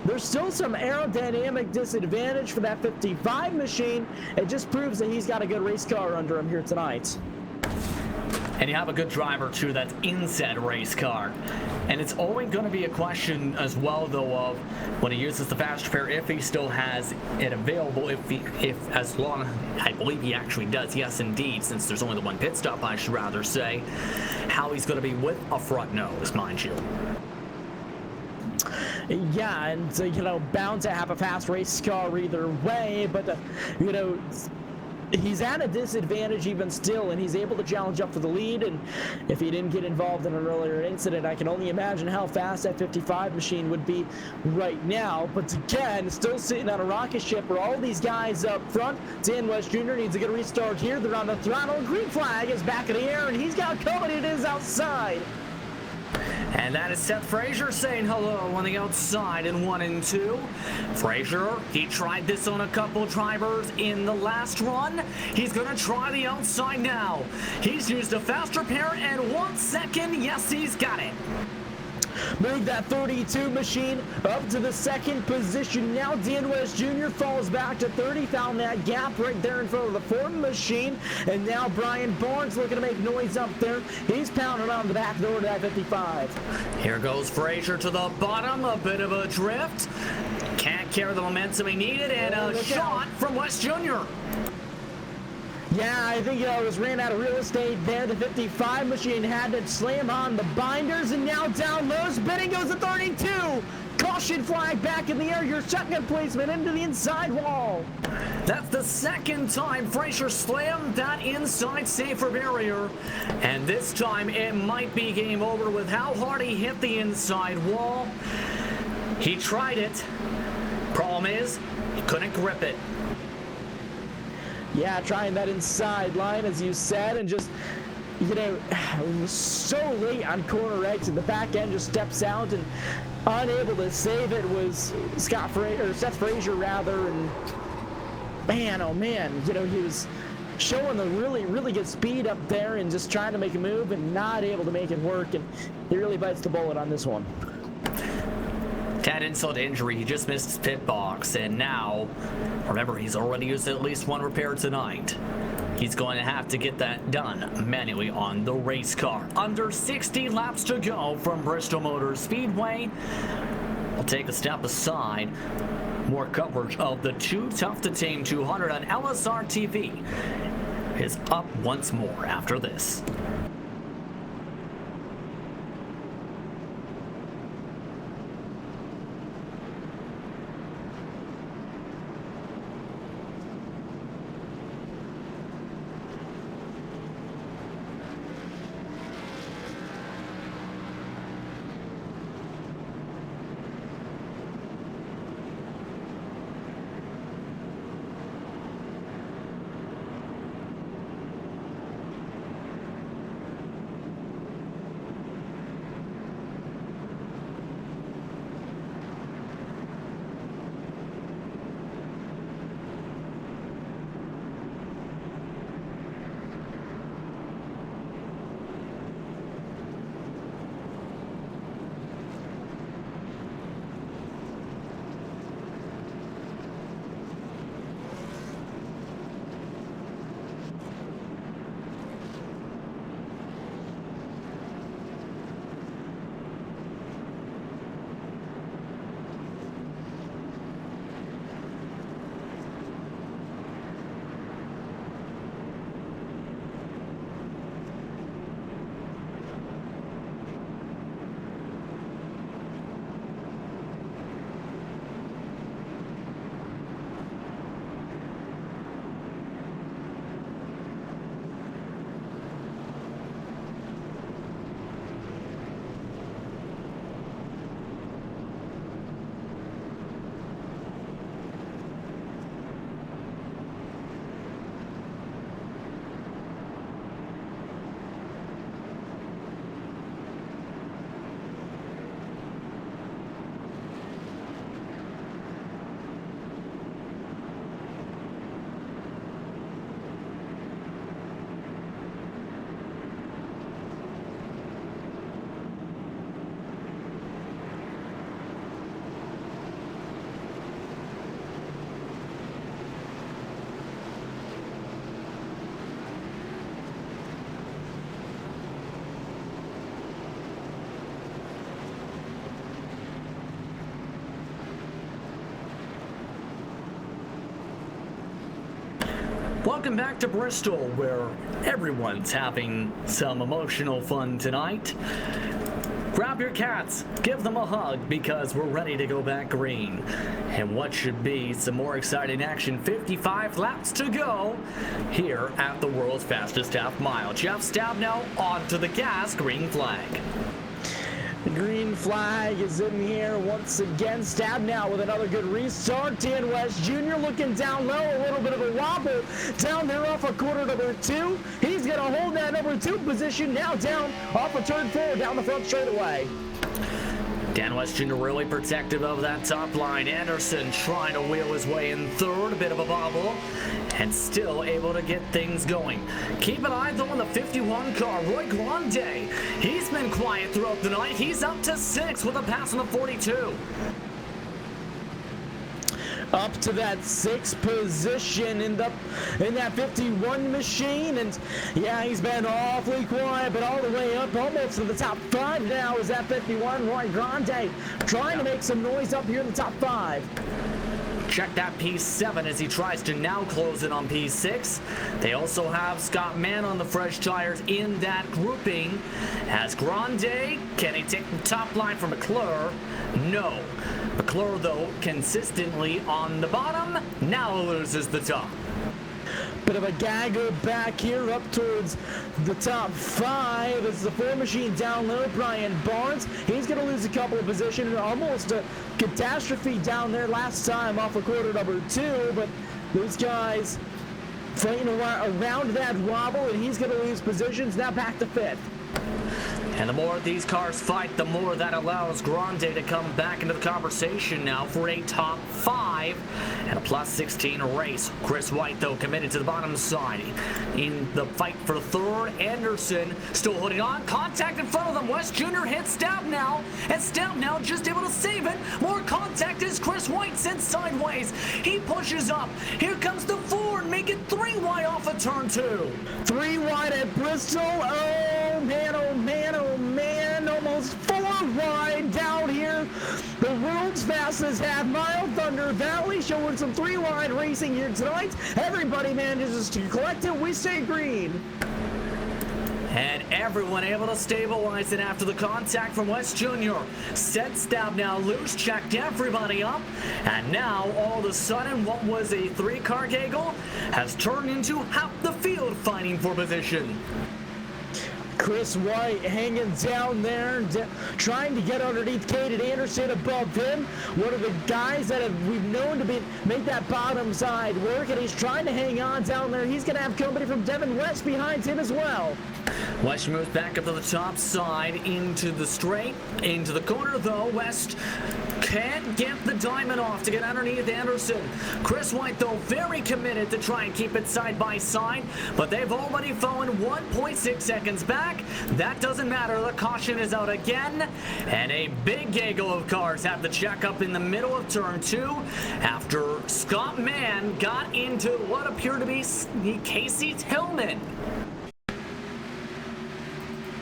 There's still some aerodynamic disadvantage for that 55 machine. It just proves that he's got a good race car under him here tonight. And you have a good driver, too, that's in said race car. And it's always going to be a question as well, though, of when he uses the fast repair, if he still has it available, if as long, I believe he actually does, yes, indeed, since there's only the one pit stop, I should rather say, how he's going to be with a front nose, mind you. Yeah, and, you know, bound to have a fast race car either way, but, you know, he's at a disadvantage even still, and he's able to challenge up for the lead. And if he didn't get involved in an earlier incident, I can only imagine how fast that 55 machine would be right now. But again, still sitting on a rocket ship where all these guys up front. Dan West Jr. needs to get a restart here. They're on the throttle. Green flag is back in the air, and he's got company. It is outside. And that is Seth Frazier saying hello on the outside in 1 and 2. Frazier, he tried this on a couple drivers in the last run. He's going to try the outside now. He's used a fast repair and 1 second. Yes, he's got it. Move that 32 machine up to the 2nd position. Now Dan West Jr. falls back to 30, found that gap right there in front of the 4 machine. And now Brian Barnes looking to make noise up there. He's pounding on the back door to that 55. Here goes Frazier to the bottom, a bit of a drift. Can't carry the momentum he needed, and a shot from West Jr. Yeah, I think it was ran out of real estate there. The 55 machine had to slam on the binders, and now down low. Spinning goes to 32. Caution flag back in the air. Your 2nd placement into the inside wall. That's the 2nd time Frazier slammed that inside safer barrier. And this time it might be game over with how hard he hit the inside wall. He tried it. Problem is, he couldn't grip it. Yeah, trying that inside line, as you said, and just, you know, so late on corner exit. The back end just steps out, and unable to save it was Seth Frazier, rather. And man, oh man, you know, he was showing the really good speed up there and just trying to make a move and not able to make it work, and he really bites the bullet on this one. Tad insult to injury, he just missed his pit box, and now, remember, he's already used at least one repair tonight. He's going to have to get that done manually on the race car. Under 60 laps to go from Bristol Motor Speedway. We'll take a step aside. More coverage of the Too Tough to Tame 200 on LSR TV is up once more after this. Welcome back to Bristol, where everyone's having some emotional fun tonight. Grab your cats, give them a hug, because we're ready to go back green. And what should be some more exciting action, 55 laps to go here at the world's fastest half mile. Jeff Stabnow onto the gas, green flag. The green flag is in here once again. Stabnow with another good restart. Dan West Jr. looking down low, a little bit of a wobble down there off of quarter number 2. He's going to hold that number 2 position now down off of turn 4 down the front straightaway. Dan West Jr. really protective of that top line. Anderson trying to wheel his way in third, a bit of a bobble, and still able to get things going. Keep an eye though on the 51 car, Roy Grande. He's been quiet throughout the night. He's up to 6th with a pass on the 42. Up to that 6th position in that 51 machine, and yeah, he's been awfully quiet, but all the way up almost to the top 5 now is that 51 Roy Grande trying to make some noise up here in the top 5. Check that P7 as he tries to now close in on P6. They also have Scott Mann on the fresh tires in that grouping. As Grande, can he take the top line from McClure? No. McClure, though, consistently on the bottom, now loses the top. Bit of a gaggle back here up towards the top 5. It's the 4 machine down low. Brian Barnes, he's going to lose a couple of positions. Almost a catastrophe down there last time off of quarter number 2. But those guys fighting around that wobble, and he's going to lose positions. Now back to 5th. And the more these cars fight, the more that allows Grande to come back into the conversation now for a top 5 and a plus 16 race. Chris White, though, committed to the bottom side. In the fight for third, Anderson still holding on. Contact in front of them. West Jr. hits Stabnow, and Stabnow just able to save it. More contact as Chris White sent sideways. He pushes up. Here comes the Ford, making 3 wide off of turn 2. 3 wide at Bristol. Oh man, oh man, oh man. Almost 4 wide down here. The world's fastest half-mile, Thunder Valley, showing some 3 wide racing here tonight. Everybody manages to collect it. We stay green. And everyone able to stabilize it after the contact from West Jr. Set Stabnow loose, checked everybody up, and now all of a sudden what was a 3-car gaggle has turned into half the field fighting for position. Chris White hanging down there, trying to get underneath Caden Anderson above him. One of the guys that we've known to make that bottom side work, and he's trying to hang on down there. He's going to have company from Devin West behind him as well. West moves back up to the top side, into the straight, into the corner though. West can't get the diamond off to get underneath Anderson. Chris White, though, very committed to try and keep it side by side, but they've already fallen 1.6 seconds back. That doesn't matter. The caution is out again, and a big gaggle of cars have to check up in the middle of turn 2 after Scott Mann got into what appeared to be Casey Tillman.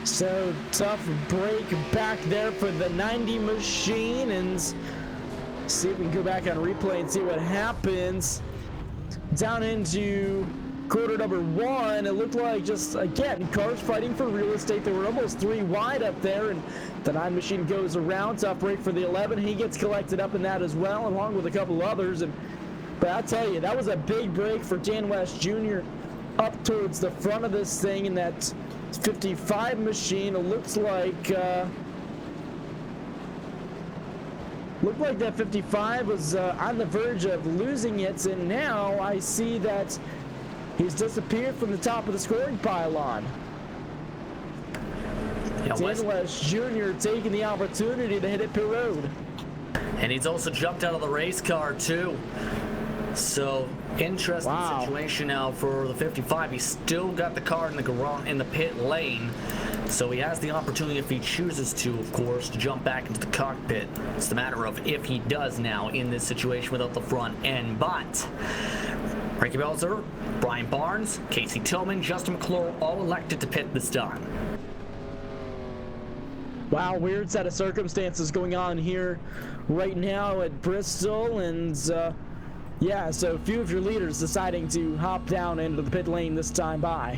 So tough break back there for the 90 machine, and see if we can go back on replay and see what happens. Down into quarter number 1, it looked like just again cars fighting for real estate. They were almost 3 wide up there, and the 9 machine goes around. Tough break for the 11. He gets collected up in that as well, along with a couple others. But I'll tell you, that was a big break for Dan West Jr. up towards the front of this thing in that 55 machine. It looks like that 55 was on the verge of losing it, and now I see that he's disappeared from the top of the scoring pylon. Dan West Jr. taking the opportunity to hit it pit road. And he's also jumped out of the race car too. So interesting situation now for the 55. He's still got the car in the garage, in the pit lane, so he has the opportunity, if he chooses to, of course, to jump back into the cockpit. It's the matter of if he does now in this situation without the front end. But Ricky Belzer, Brian Barnes, Casey Tillman, Justin McClure all elected to pit this time. Wow, weird set of circumstances going on here right now at Bristol, and yeah, so a few of your leaders deciding to hop down into the pit lane this time by.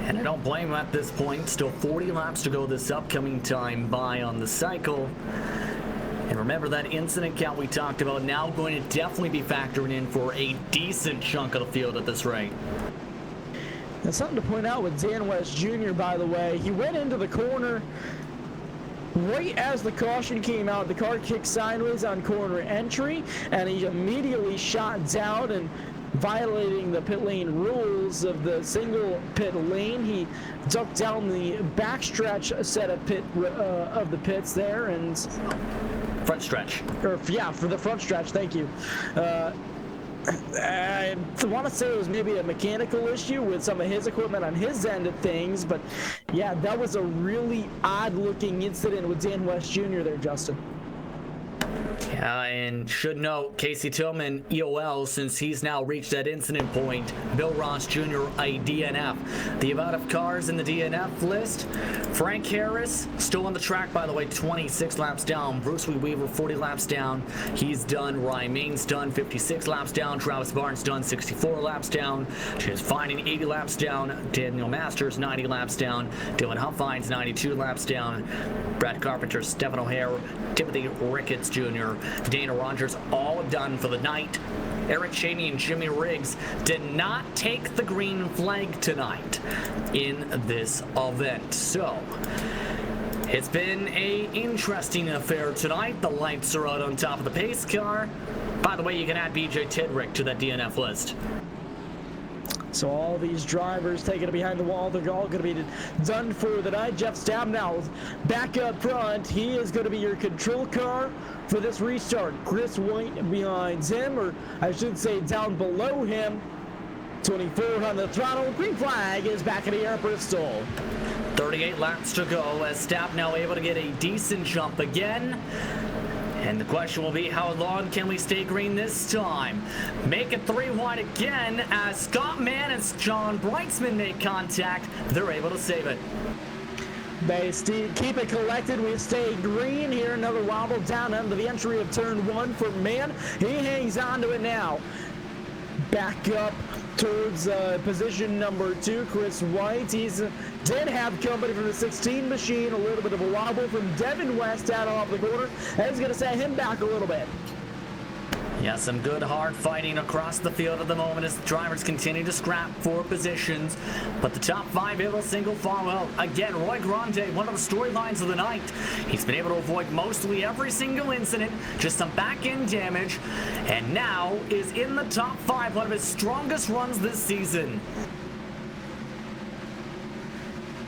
And I don't blame him at this point. Still 40 laps to go this upcoming time by on the cycle. And remember that incident count we talked about now going to definitely be factoring in for a decent chunk of the field at this rate. And something to point out with Dan West Jr., by the way, he went into the corner right as the caution came out. The car kicked sideways on corner entry, and he immediately shot down, and violating the pit lane rules of the single pit lane, he ducked down the backstretch set of the pits there, and front stretch. Yeah, for the front stretch. Thank you. I want to say it was maybe a mechanical issue with some of his equipment on his end of things, but yeah, that was a really odd-looking incident with Dan West Jr. there, Justin. Yeah, and should note, Casey Tillman, EOL, since he's now reached that incident point. Bill Ross Jr., a DNF. The amount of cars in the DNF list: Frank Harris, still on the track, by the way, 26 laps down. Bruce Weaver, 40 laps down. He's done. Ryan Main's done, 56 laps down. Travis Barnes done, 64 laps down. Chase Finding, 80 laps down. Daniel Masters, 90 laps down. Dylan Huffines, 92 laps down. Brad Carpenter, Stephen O'Hare, Timothy Ricketts Jr., Dana Rogers, all done for the night. Eric Cheney and Jimmy Riggs did not take the green flag tonight in this event. So it's been an interesting affair tonight. The lights are out on top of the pace car. By the way, you can add BJ Tidrick to that DNF list. So all these drivers taking it behind the wall, they're all going to be done for the night. Jeff Stabnow back up front. He is going to be your control car for this restart. Chris White behind him, or I should say down below him. 24 on the throttle. Green flag is back in the air, Bristol. 38 laps to go as Stabnow able to get a decent jump again. And the question will be, how long can we stay green this time? Make it 3 wide again as Scott Mann and John Brightsman make contact. They're able to save it. They keep it collected. We stay green here. Another wobble down under the entry of turn 1 for Mann. He hangs on to it now. Back up towards position number 2, Chris White. Did have company from the 16 machine. A little bit of a wobble from Devin West out off the corner. That's going to set him back a little bit. Yeah, some good hard fighting across the field at the moment as the drivers continue to scrap for positions. But the top 5 able to single file out. Again, Roy Grande, one of the storylines of the night. He's been able to avoid mostly every single incident, just some back-end damage, and now is in the top 5, one of his strongest runs this season.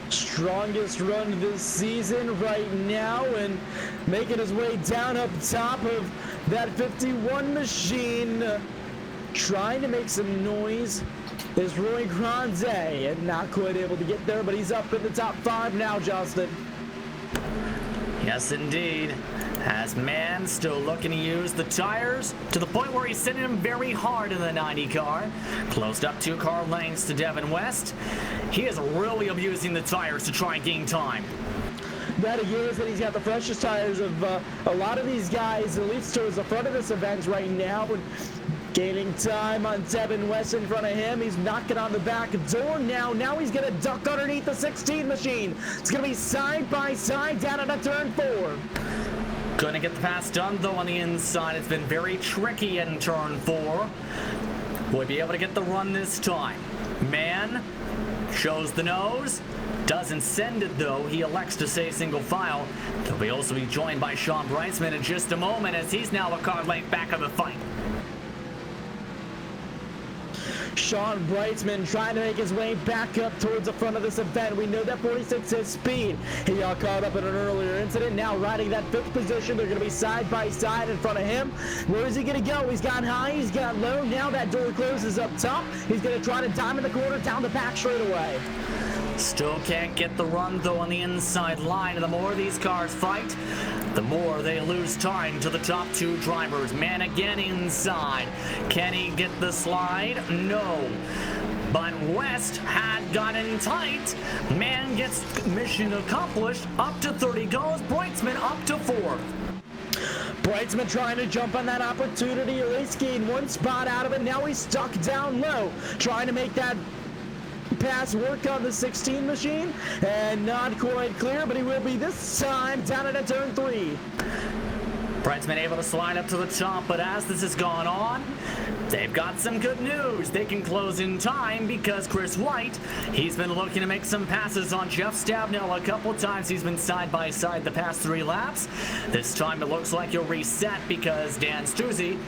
Strongest run this season right now, and making his way down up top of that 51 machine, trying to make some noise is Roy Grande, and not quite able to get there, but he's up in the top 5 now, Justin. Yes, indeed. As Mann still looking to use the tires to the point where he's sending them very hard in the 90 car. Closed up 2 car lengths to Devin West. He is really abusing the tires to try and gain time. That he is, and he's got the freshest tires of a lot of these guys, at least towards the front of this event right now. But gaining time on Devin West in front of him. He's knocking on the back door now. Now he's going to duck underneath the 16 machine. It's going to be side by side down at a turn 4. Gonna get the pass done though on the inside. It's been very tricky in turn 4. Will he be able to get the run this time? Mann shows the nose. Doesn't send it though. He elects to stay single file. He'll also be joined by Sean Brightsman in just a moment as he's now a car length back of the fight. Sean Brightsman trying to make his way back up towards the front of this event. We know that 46 has speed. He got caught up in an earlier incident. Now riding that 5th position. They're going to be side by side in front of him. Where is he going to go? He's got high, he's got low. Now that door closes up top. He's going to try to diamond the corner down the back straightaway. Still can't get the run though on the inside line. And the more these cars fight, the more they lose time to the top 2 drivers. Mann again inside. Can he get the slide? No. But West had gotten tight. Mann gets mission accomplished. Up to 30 goes. Brightsman up to 4th. Brightsman trying to jump on that opportunity. At least gain 1 spot out of it. Now he's stuck down low. Trying to make that pass work on the 16 machine, and not quite clear, but he will be this time down at a turn 3. Brightsman able to slide up to the top, but as this has gone on, they've got some good news. They can close in time because Chris White, he's been looking to make some passes on Jeff Stabnow a couple times. He's been side by side the past 3 laps. This time it looks like he'll reset because Dan Stuzzi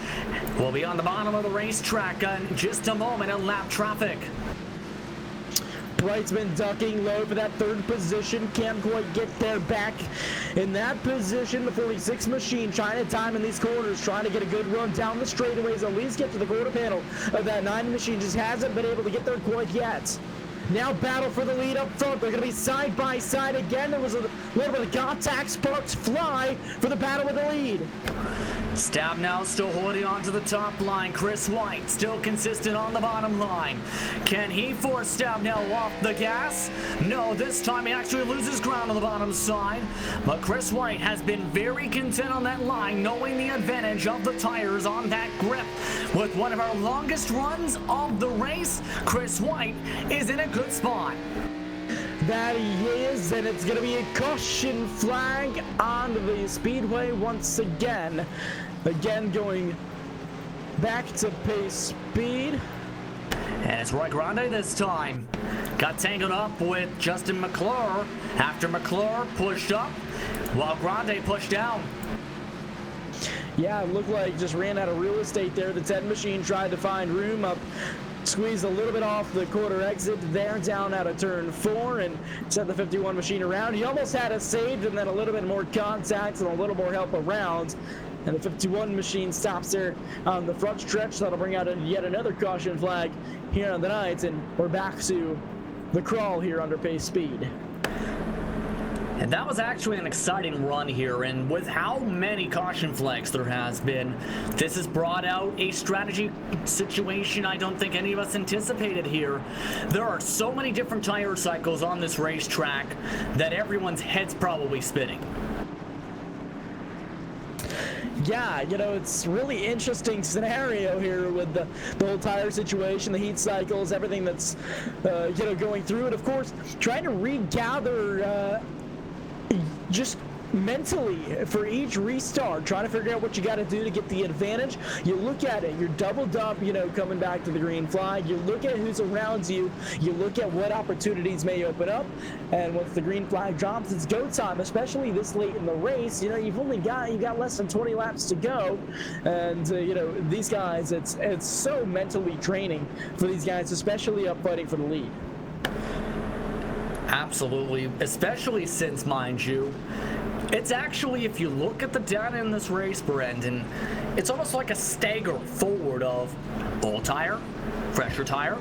will be on the bottom of the racetrack in just a moment in lap traffic. Brightsman ducking low for that 3rd position. Can't quite get there back in that position. The 46 machine trying to time in these corners, trying to get a good run down the straightaways, at least get to the quarter panel of that 9 machine. Just hasn't been able to get there quite yet. Now battle for the lead up front. They're going to be side by side again. There was a little bit of contact. Sparks fly for the battle with the lead. Stabnow still holding on to the top line. Chris White still consistent on the bottom line. Can he force Stabnow off the gas? No, this time he actually loses ground on the bottom side. But Chris White has been very content on that line, knowing the advantage of the tires on that grip. With one of our longest runs of the race, Chris White is in a good spot. That he is, and it's going to be a caution flag on the speedway once again. Again, going back to pace speed. And it's Roy Grande this time. Got tangled up with Justin McClure after McClure pushed up while Grande pushed down. Yeah, it looked like just ran out of real estate there. The 10 machine tried to find room up squeezed a little bit off the quarter exit there, down out of turn 4, and sent the 51 machine around. He almost had it saved, and then a little bit more contact and a little more help around. And the 51 machine stops there on the front stretch. That'll bring out yet another caution flag here on the night, and we're back to the crawl here under pace speed. And that was actually an exciting run here, and with how many caution flags there has been, this has brought out a strategy situation I don't think any of us anticipated here. There are so many different tire cycles on this racetrack that everyone's head's probably spinning. Yeah, you know, it's really interesting scenario here with the whole tire situation, the heat cycles, everything that's, you know, going through it. Of course, trying to regather just mentally for each restart, trying to figure out what you got to do to get the advantage. You look at it, you're doubled up, you know, coming back to the green flag. You look at who's around you, you look at what opportunities may open up, and once the green flag drops, it's go time, especially this late in the race. You know, you got less than 20 laps to go, and you know, these guys, it's so mentally draining for these guys, especially up fighting for the lead. Absolutely, especially since, mind you, it's actually, if you look at the data in this race, Brendan, it's almost like a stagger forward of old tire, freshest tire.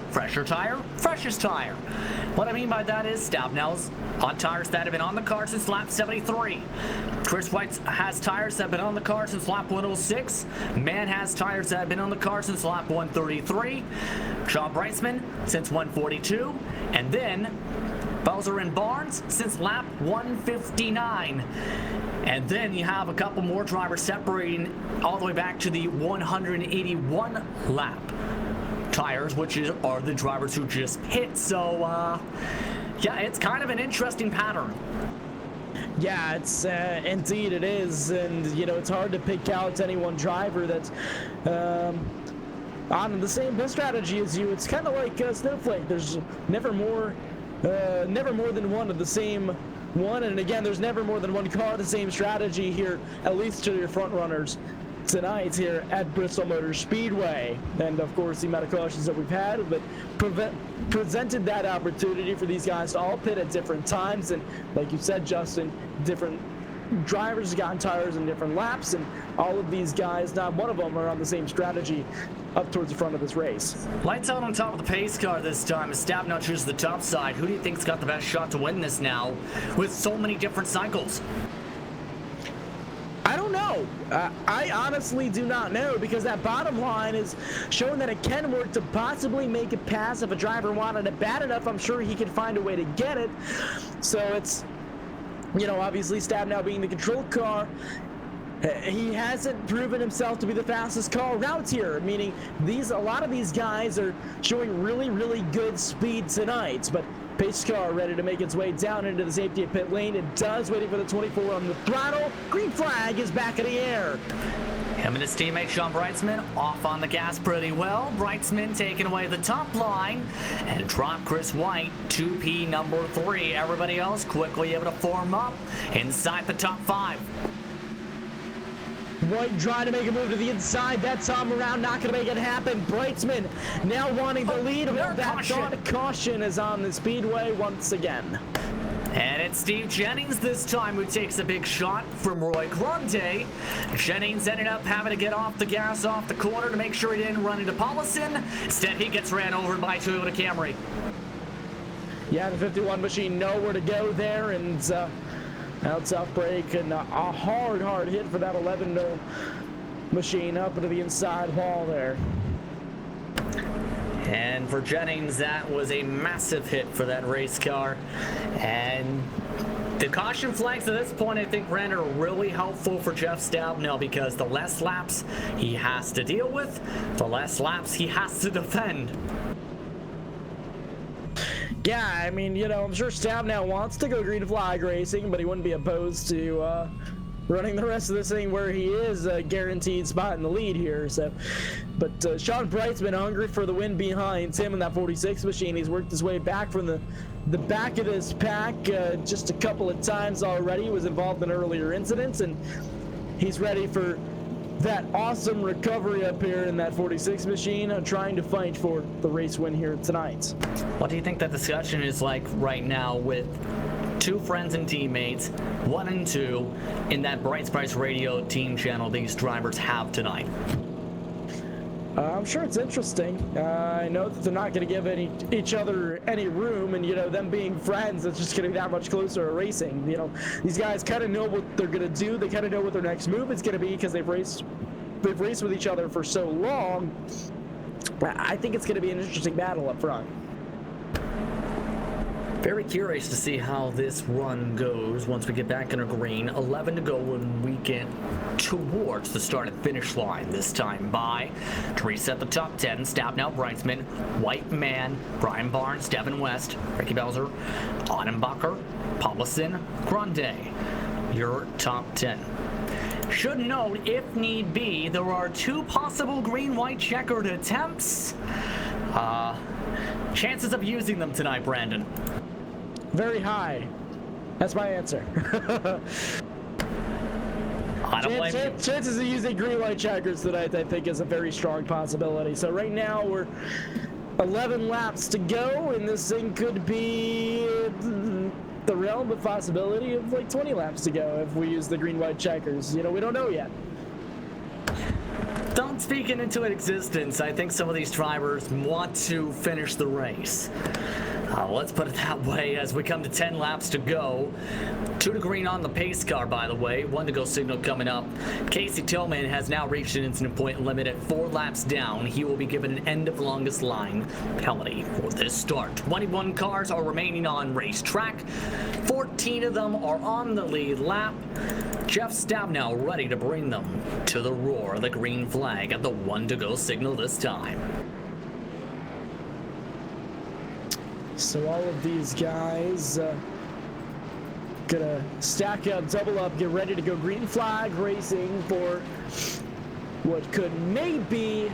What I mean by that is Stabnell's on tires that have been on the car since lap 73. Chris White has tires that have been on the car since lap 106. Mann has tires that have been on the car since lap 133. Sean Breitzman since 142. And then Bowser and Barnes since lap 159. And then you have a couple more drivers separating all the way back to the 181 lap tires, which are the drivers who just hit. So, yeah, it's kind of an interesting pattern. Yeah, it's indeed it is, and you know, it's hard to pick out any one driver that's on the same build strategy as you. It's kind of like Snowflake. There's never more than one of the same one, and again, there's never more than one car the same strategy here, at least to your front runners tonight here at Bristol Motor Speedway. And of course, the amount of cautions that we've had that presented that opportunity for these guys to all pit at different times, and like you said, Justin, different drivers got tires in different laps, and all of these guys, not one of them are on the same strategy up towards the front of this race. Lights out on top of the pace car this time as Stabnow chooses the top side. Who do you think's got the best shot to win this now with so many different cycles? I don't know. I honestly do not know, because that bottom line is showing that it can work to possibly make it pass. If a driver wanted it bad enough, I'm sure he could find a way to get it. So it's, you know, obviously Stabnow being the control car, he hasn't proven himself to be the fastest car routes here, meaning a lot of these guys are showing really, really good speed tonight. But pace car ready to make its way down into the safety pit lane. It does, waiting for the 24 on the throttle. Green flag is back in the air. Him and his teammate Sean Breitzman off on the gas pretty well. Breitzman taking away the top line and drop Chris White, 2P number 3. Everybody else quickly able to form up inside the top 5. White trying to make a move to the inside. That time around, not going to make it happen. Breitzman now wanting the lead. That caution is on the speedway once again. And it's Steve Jennings this time who takes a big shot from Roy Grande. Jennings ended up having to get off the gas off the corner to make sure he didn't run into Paulison. Instead, he gets ran over by Toyota Camry. Yeah, the 51 machine nowhere to go there, and out tough break, and a hard hit for that 11 machine up into the inside wall there. And for Jennings, that was a massive hit for that race car. And the caution flags at this point, I think, Brandon, are really helpful for Jeff Stabnow, because the less laps he has to deal with, the less laps he has to defend. Yeah, I mean, you know, I'm sure Stabnow wants to go green flag racing, but he wouldn't be opposed to running the rest of this thing where he is a guaranteed spot in the lead here. So, but Sean Bright's been hungry for the win behind him in that 46 machine. He's worked his way back from the back of this pack just a couple of times already. He was involved in earlier incidents, and he's ready for that awesome recovery up here in that 46 machine, trying to fight for the race win here tonight. What do you think that discussion is like right now with two friends and teammates, 1 and 2, in that Bright Spice Radio team channel these drivers have tonight? I'm sure it's interesting. I know that they're not going to give each other any room, and them being friends, it's just going to be that much closer to racing. These guys kind of know what they're going to do. They kind of know what their next move is going to be because they've raced with each other for so long. I think it's going to be an interesting battle up front. Very curious to see how this run goes once we get back in our green. 11 to go when we get towards the start and finish line. This time by, to reset the top 10, Stabnow, Breitzman, White Man, Brian Barnes, Devin West, Ricky Belzer, Audenbacher, Paulson, Grande. Your top 10. Should note, if need be, there are 2 possible green-white checkered attempts. Chances of using them tonight, Brandon? Very high. That's my answer. I don't blame you. Chances of using green-white checkers tonight, I think, is a very strong possibility. So right now we're 11 laps to go, and this thing could be the realm of possibility of like 20 laps to go if we use the green-white checkers. We don't know yet. Don't speak it into existence. I think some of these drivers want to finish the race. Let's put it that way as we come to 10 laps to go. 2 to green on the pace car, by the way. 1 to go signal coming up. Casey Tillman has now reached an incident point limit at 4 laps down. He will be given an end of longest line penalty for this start. 21 cars are remaining on racetrack. 14 of them are on the lead lap. Jeff Stabnow ready to bring them to the roar of the green flag at the 1 to go signal this time. So all of these guys gonna stack up, double up, get ready to go green flag racing for what could maybe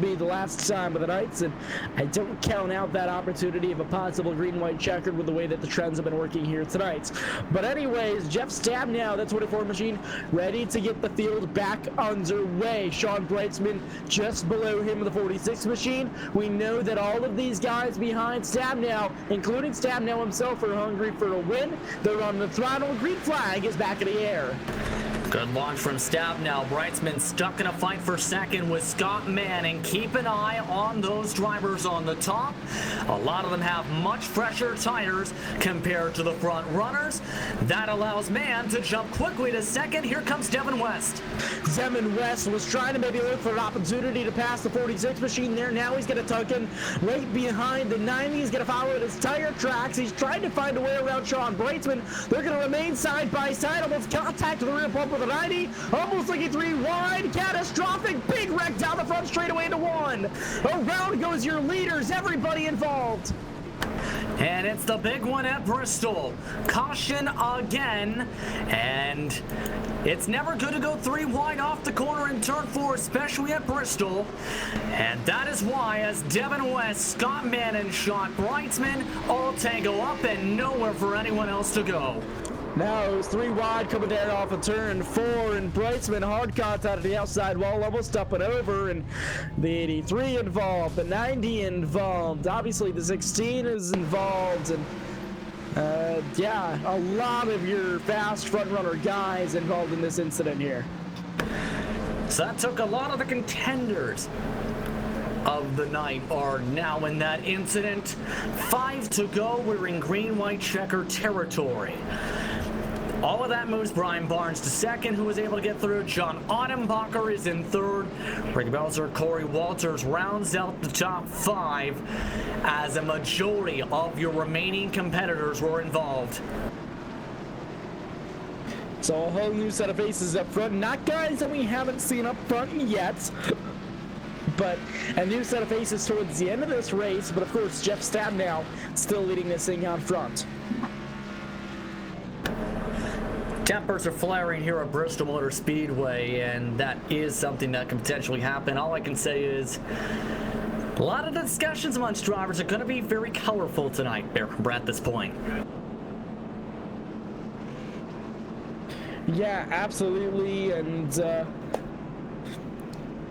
be the last time of the nights, and I don't count out that opportunity of a possible green-white checkered with the way that the trends have been working here tonight. But anyways, Jeff Stabnow, that 24 machine, ready to get the field back underway. Sean Breitzman just below him in the 46 machine. We know that all of these guys behind Stabnow, including Stabnow himself, are hungry for a win. They're on the throttle. Green flag is back in the air. Good launch from Stabnow. Breitzman stuck in a fight for second with Scott Manning. Keep an eye on those drivers on the top. A lot of them have much fresher tires compared to the front runners. That allows Mann to jump quickly to second. Here comes Devin West. Devin West was trying to maybe look for an opportunity to pass the 46 machine there. Now he's going to tuck in right behind the 90. He's going to follow his tire tracks. He's trying to find a way around Sean Breitzman. They're going to remain side by side. Almost contact to the rear bumper of the 90. Almost like a 3 wide. Catastrophic. Big wreck down the front straightaway into 1. Around goes your leaders. Everybody involved. And it's the big one at Bristol. Caution again. And it's never good to go 3 wide off the corner in turn 4, especially at Bristol. And that is why, as Devin West, Scott Mann, and Sean Breitzman all tango up and nowhere for anyone else to go. Now it was 3 wide coming down off of turn 4, and Breitzman hard contact at the outside wall, almost up and over, and the 83 involved, the 90 involved, obviously the 16 is involved, and yeah, a lot of your fast front runner guys involved in this incident here. So that took a lot of the contenders of the night are now in that incident. 5 to go. We're in green-white checker territory. All of that moves Brian Barnes to second, who was able to get through. John Audenbacher is in third. Rick Belzer, Corey Walters rounds out the top 5 as a majority of your remaining competitors were involved. So a whole new set of faces up front. Not guys that we haven't seen up front yet, but a new set of faces towards the end of this race. But of course, Jeff Stabnow still leading this thing out front. Tempers are flaring here at Bristol Motor Speedway, and that is something that can potentially happen. All I can say is a lot of the discussions amongst drivers are going to be very colorful tonight at this point. Yeah, absolutely, and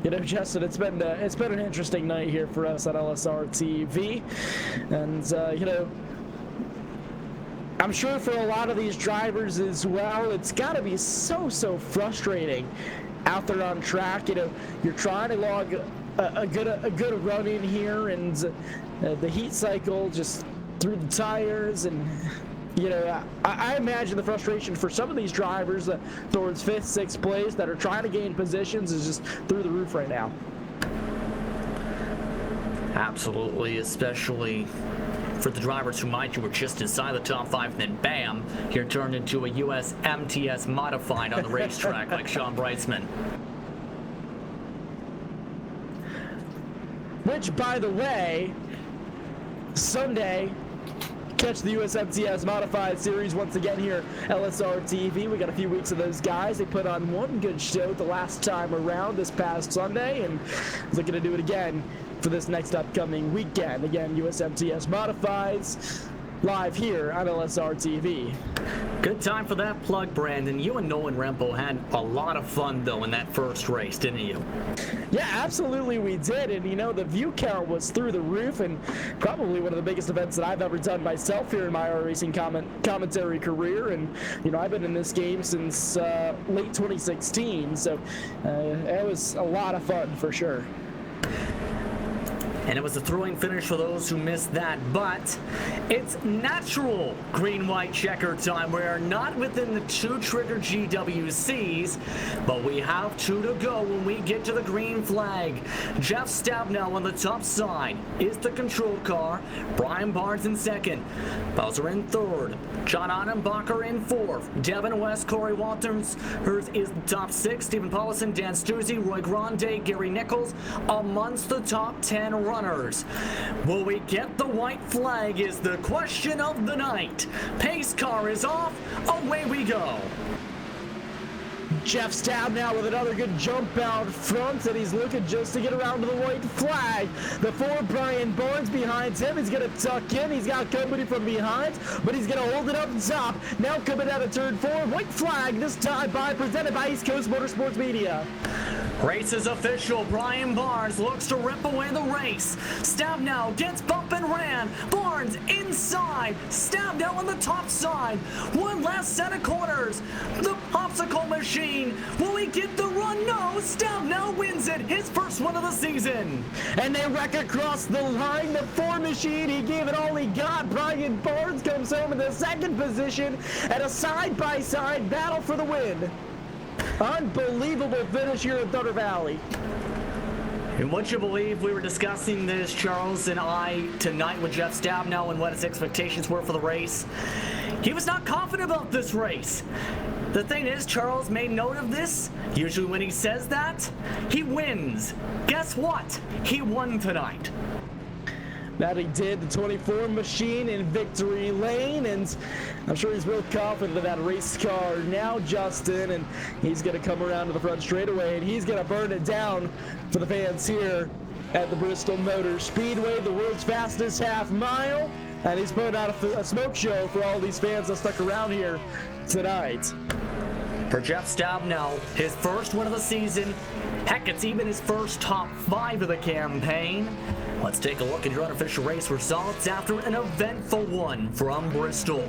you know, Justin, it's been an interesting night here for us at LSR TV, and you know, I'm sure for a lot of these drivers as well, it's got to be so frustrating out there on track. You know, you're trying to log a good run in here, and the heat cycle just through the tires, and you know, I imagine the frustration for some of these drivers towards 5th, 6th place that are trying to gain positions is just through the roof right now. Absolutely, especially for the drivers who might you were just inside the top 5 and then bam, you're turned into a US MTS modified on the racetrack like Sean Brightsman. Which, by the way, Sunday, catch the USMTS Modified Series once again here, LSR TV. We got a few weeks of those guys. They put on one good show the last time around this past Sunday, and looking to do it again for this next upcoming weekend. Again, USMTS Modifieds live here on LSR TV. Good time for that plug, Brandon. You and Nolan Rempo had a lot of fun, though, in that first race, didn't you? Yeah, absolutely we did. And, you know, the view count was through the roof, and probably one of the biggest events that I've ever done myself here in my racing commentary career. And, you know, I've been in this game since late 2016, so it was a lot of fun for sure. And it was a thrilling finish for those who missed that, but it's natural green-white checker time. We are not within the 2 trigger GWCs, but we have 2 to go when we get to the green flag. Jeff Stabnow on the top side is the control car. Brian Barnes in 2nd. Bowser in 3rd. John Annenbacher in 4th. Devin West, Corey Walters is the top 6. Stephen Paulison, Dan Stuzzi, Roy Grande, Gary Nichols amongst the top 10 runners. Will we get the white flag is the question of the night. Pace car is off. Away we go. Jeff Stabnow with another good jump out front, and he's looking just to get around to the white flag. The 4, Brian Barnes behind him. He's going to tuck in. He's got company from behind, but he's going to hold it up top. Now coming out of turn 4, white flag this time presented by East Coast Motorsports Media. Race is official. Brian Barnes looks to rip away the race. Stabnow gets bump and ran. Barnes inside. Stabnow on the top side. One last set of corners. The popsicle machine. Will he get the run? No. Stabnow wins it. His first one of the season. And they wreck across the line. The 4 machine. He gave it all he got. Brian Barnes comes home in the 2nd position at a side-by-side battle for the win. Unbelievable finish here in Thunder Valley. And would you believe we were discussing this, Charles and I, tonight with Jeff Stabnow and what his expectations were for the race? He was not confident about this race. The thing is, Charles made note of this. Usually when he says that, he wins. Guess what? He won tonight. That he did, the 24 machine in victory lane, and I'm sure he's real confident of that race car now, Justin, and he's going to come around to the front straightaway, and he's going to burn it down for the fans here at the Bristol Motor Speedway, the world's fastest half mile, and he's putting out a smoke show for all these fans that stuck around here tonight. For Jeff Stabnow, his first win of the season. Heck, it's even his first top 5 of the campaign. Let's take a look at your unofficial race results after an eventful one from Bristol.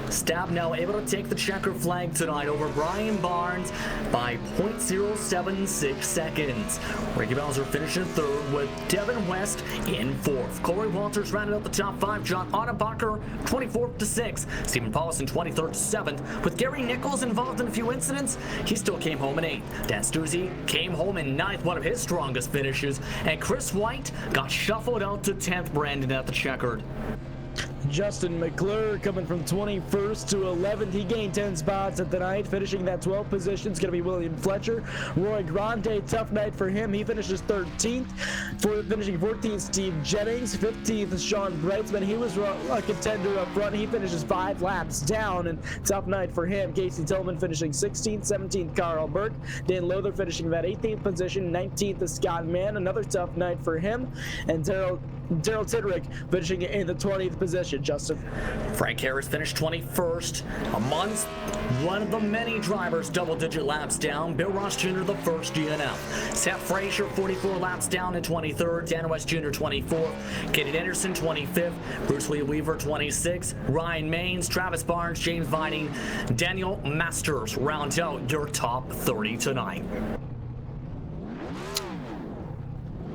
Stabnow able to take the checker flag tonight over Brian Barnes by 0.076 seconds. Ricky Bowser finishing 3rd with Devin West in 4th. Corey Walters rounded out the top 5. John Annenbacher 24th to 6th. Stephen Paulison 23rd to 7th. With Gary Nichols involved in a few incidents, he still came home in 8th. Dan Stuzzi came home in 9th, one of his strongest finishes. And Chris White got shuffled out to 10th, Brandon, at the checkered. Justin McClure coming from 21st to 11th. He gained 10 spots at the night, finishing that 12th position. It's going to be William Fletcher. Roy Grande, tough night for him. He finishes 13th. Finishing 14th, Steve Jennings. 15th is Sean Brightsman. He was a contender up front. He finishes 5 laps down, and tough night for him. Casey Tillman finishing 16th. 17th, Carl Burke. Dan Lother finishing that 18th position. 19th is Scott Mann. Another tough night for him. And Daryl Daryl Tidrick finishing in the 20th position, Justin. Frank Harris finished 21st. Amongst one of the many drivers double-digit laps down, Bill Ross Jr., the first DNF. Seth Frazier, 44 laps down in 23rd. Dan West Jr., 24th. Kaden Anderson, 25th. Bruce Lee Weaver, 26th. Ryan Maines, Travis Barnes, James Vining, Daniel Masters round out your top 30 tonight.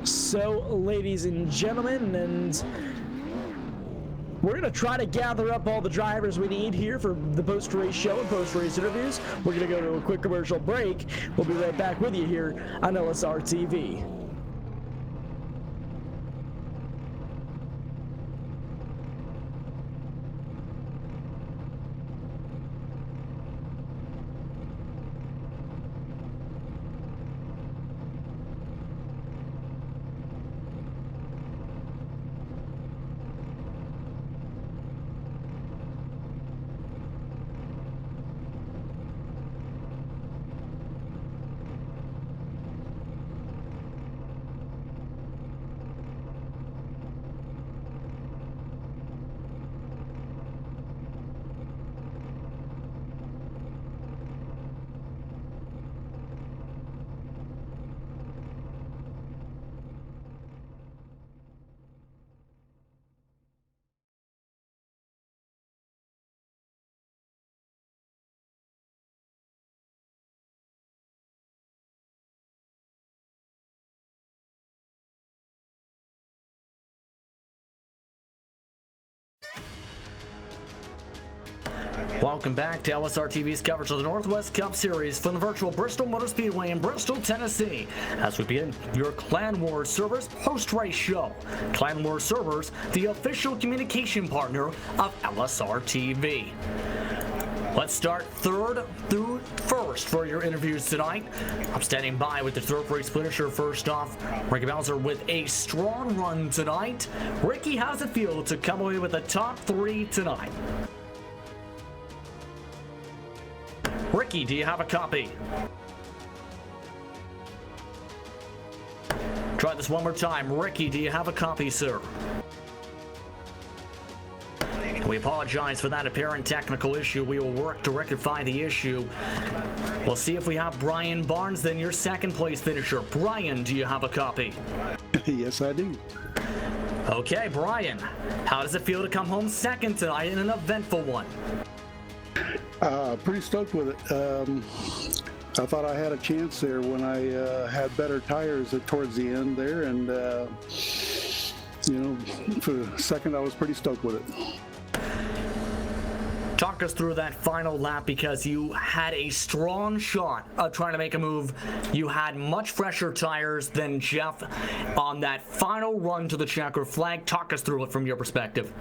So, ladies and gentlemen, and we're going to try to gather up all the drivers we need here for the post-race show and post-race interviews. We're going to go to a quick commercial break. We'll be right back with you here on LSR TV. Welcome back to LSR TV's coverage of the Northwest Cup Series from the virtual Bristol Motor Speedway in Bristol, Tennessee. As we begin your Clan Wars Servers post-race show. Clan Wars Servers, the official communication partner of LSR TV. Let's start third through first for your interviews tonight. I'm standing by with the third race finisher first off. Ricky Bowser with a strong run tonight. Ricky, how's it feel to come away with the top 3 tonight? Ricky, do you have a copy? Try this one more time. Ricky, do you have a copy, sir? We apologize for that apparent technical issue. We will work to rectify the issue. We'll see if we have Brian Barnes, then your second place finisher. Brian, do you have a copy? Yes, I do. Okay, Brian, how does it feel to come home second tonight in an eventful one? Pretty stoked with it. I thought I had a chance there when I had better tires towards the end there, and for a second I was pretty stoked with it. Talk us through that final lap, because you had a strong shot of trying to make a move. You had much fresher tires than Jeff on that final run to the checker flag. Talk us through it from your perspective.